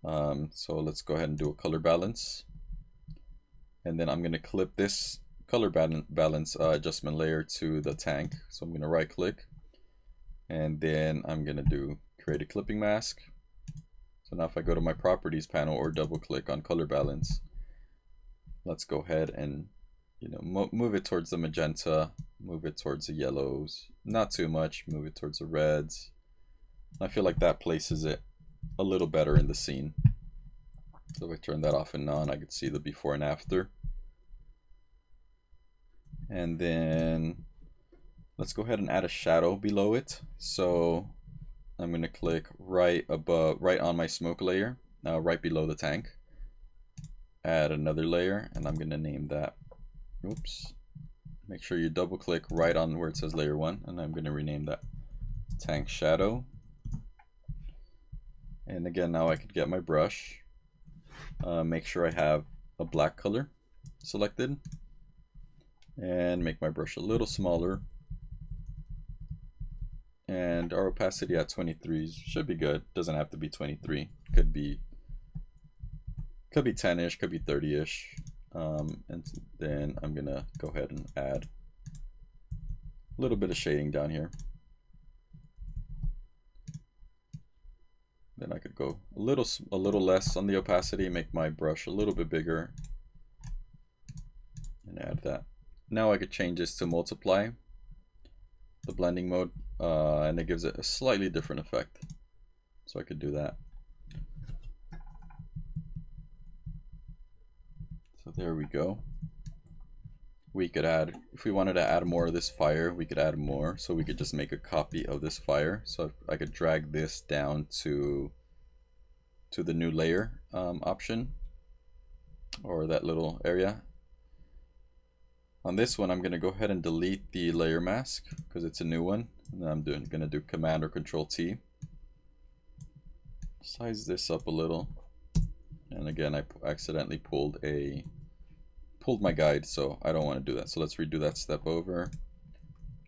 So let's go ahead and do a color balance. And then I'm going to clip this color balance adjustment layer to the tank. So I'm going to right click, and then I'm going to create a clipping mask. So now if I go to my properties panel or double click on color balance, let's go ahead and move it towards the magenta, move it towards the yellows, not too much, move it towards the reds. I feel like that places it a little better in the scene. So if I turn that off and on, I could see the before and after. And then let's go ahead and add a shadow below it. So I'm going to click right on my smoke layer, right below the tank. Add another layer, and I'm going to name that, make sure you double click right on where it says layer 1, and I'm going to rename that tank shadow. And again, now I could get my brush, make sure I have a black color selected, and make my brush a little smaller. And our opacity at 23 should be good. Doesn't have to be 23. Could be 10-ish, could be 30-ish. And then I'm gonna go ahead and add a little bit of shading down here. Then I could go a little less on the opacity, make my brush a little bit bigger, and add that. Now I could change this to multiply, the blending mode, and it gives it a slightly different effect. So I could do that. So there we go. We could add, if we wanted to add more of this fire, we could add more. So we could just make a copy of this fire. So I could drag this down to the new layer option, or that little area. On this one, I'm going to go ahead and delete the layer mask because it's a new one. And I'm going to do Command or Control T. Size this up a little. And again, I accidentally pulled my guide, so I don't want to do that. So let's redo that step over.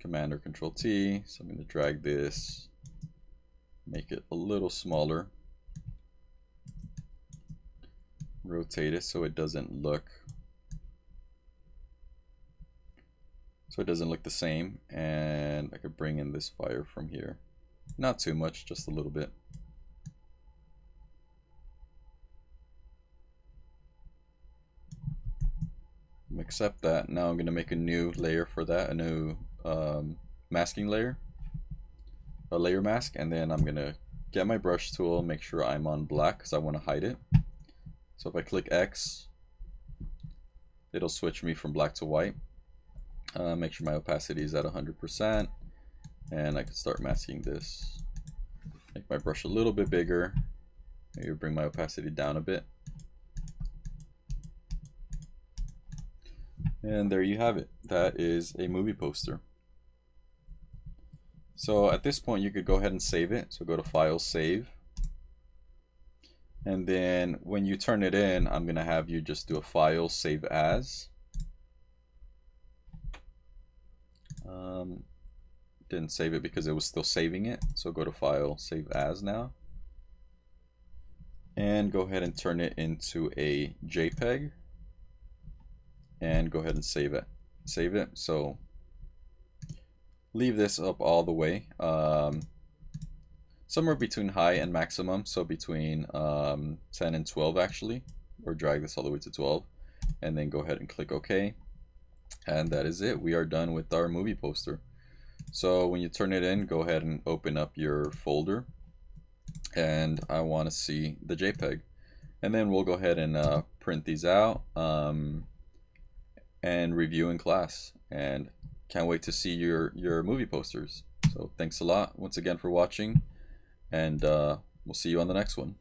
Command or Control T. So I'm going to drag this, make it a little smaller, rotate it so it doesn't look the same. And I could bring in this fire from here, not too much, just a little bit. Accept that. Now I'm going to make a new layer for that, a new masking layer, a layer mask, and then I'm going to get my brush tool, make sure I'm on black because I want to hide it. So if I click X, it'll switch me from black to white. Make sure my opacity is at 100%, and I can start masking this. Make my brush a little bit bigger, Maybe bring my opacity down a bit. And there you have it. That is a movie poster. So at this point, you could go ahead and save it. So go to File, Save. And then when you turn it in, I'm going to have you just do a File, Save As. Didn't save it because it was still saving it. So go to File, Save As now. And go ahead and turn it into a JPEG. And go ahead and save it. Save it. So leave this up all the way. Somewhere between high and maximum. So between 10 and 12 actually. Or drag this all the way to 12. And then go ahead and click OK. And that is it. We are done with our movie poster. So when you turn it in, go ahead and open up your folder. And I want to see the JPEG. And then we'll go ahead and print these out and review in class. And can't wait to see your movie posters. So thanks a lot once again for watching. And we'll see you on the next one.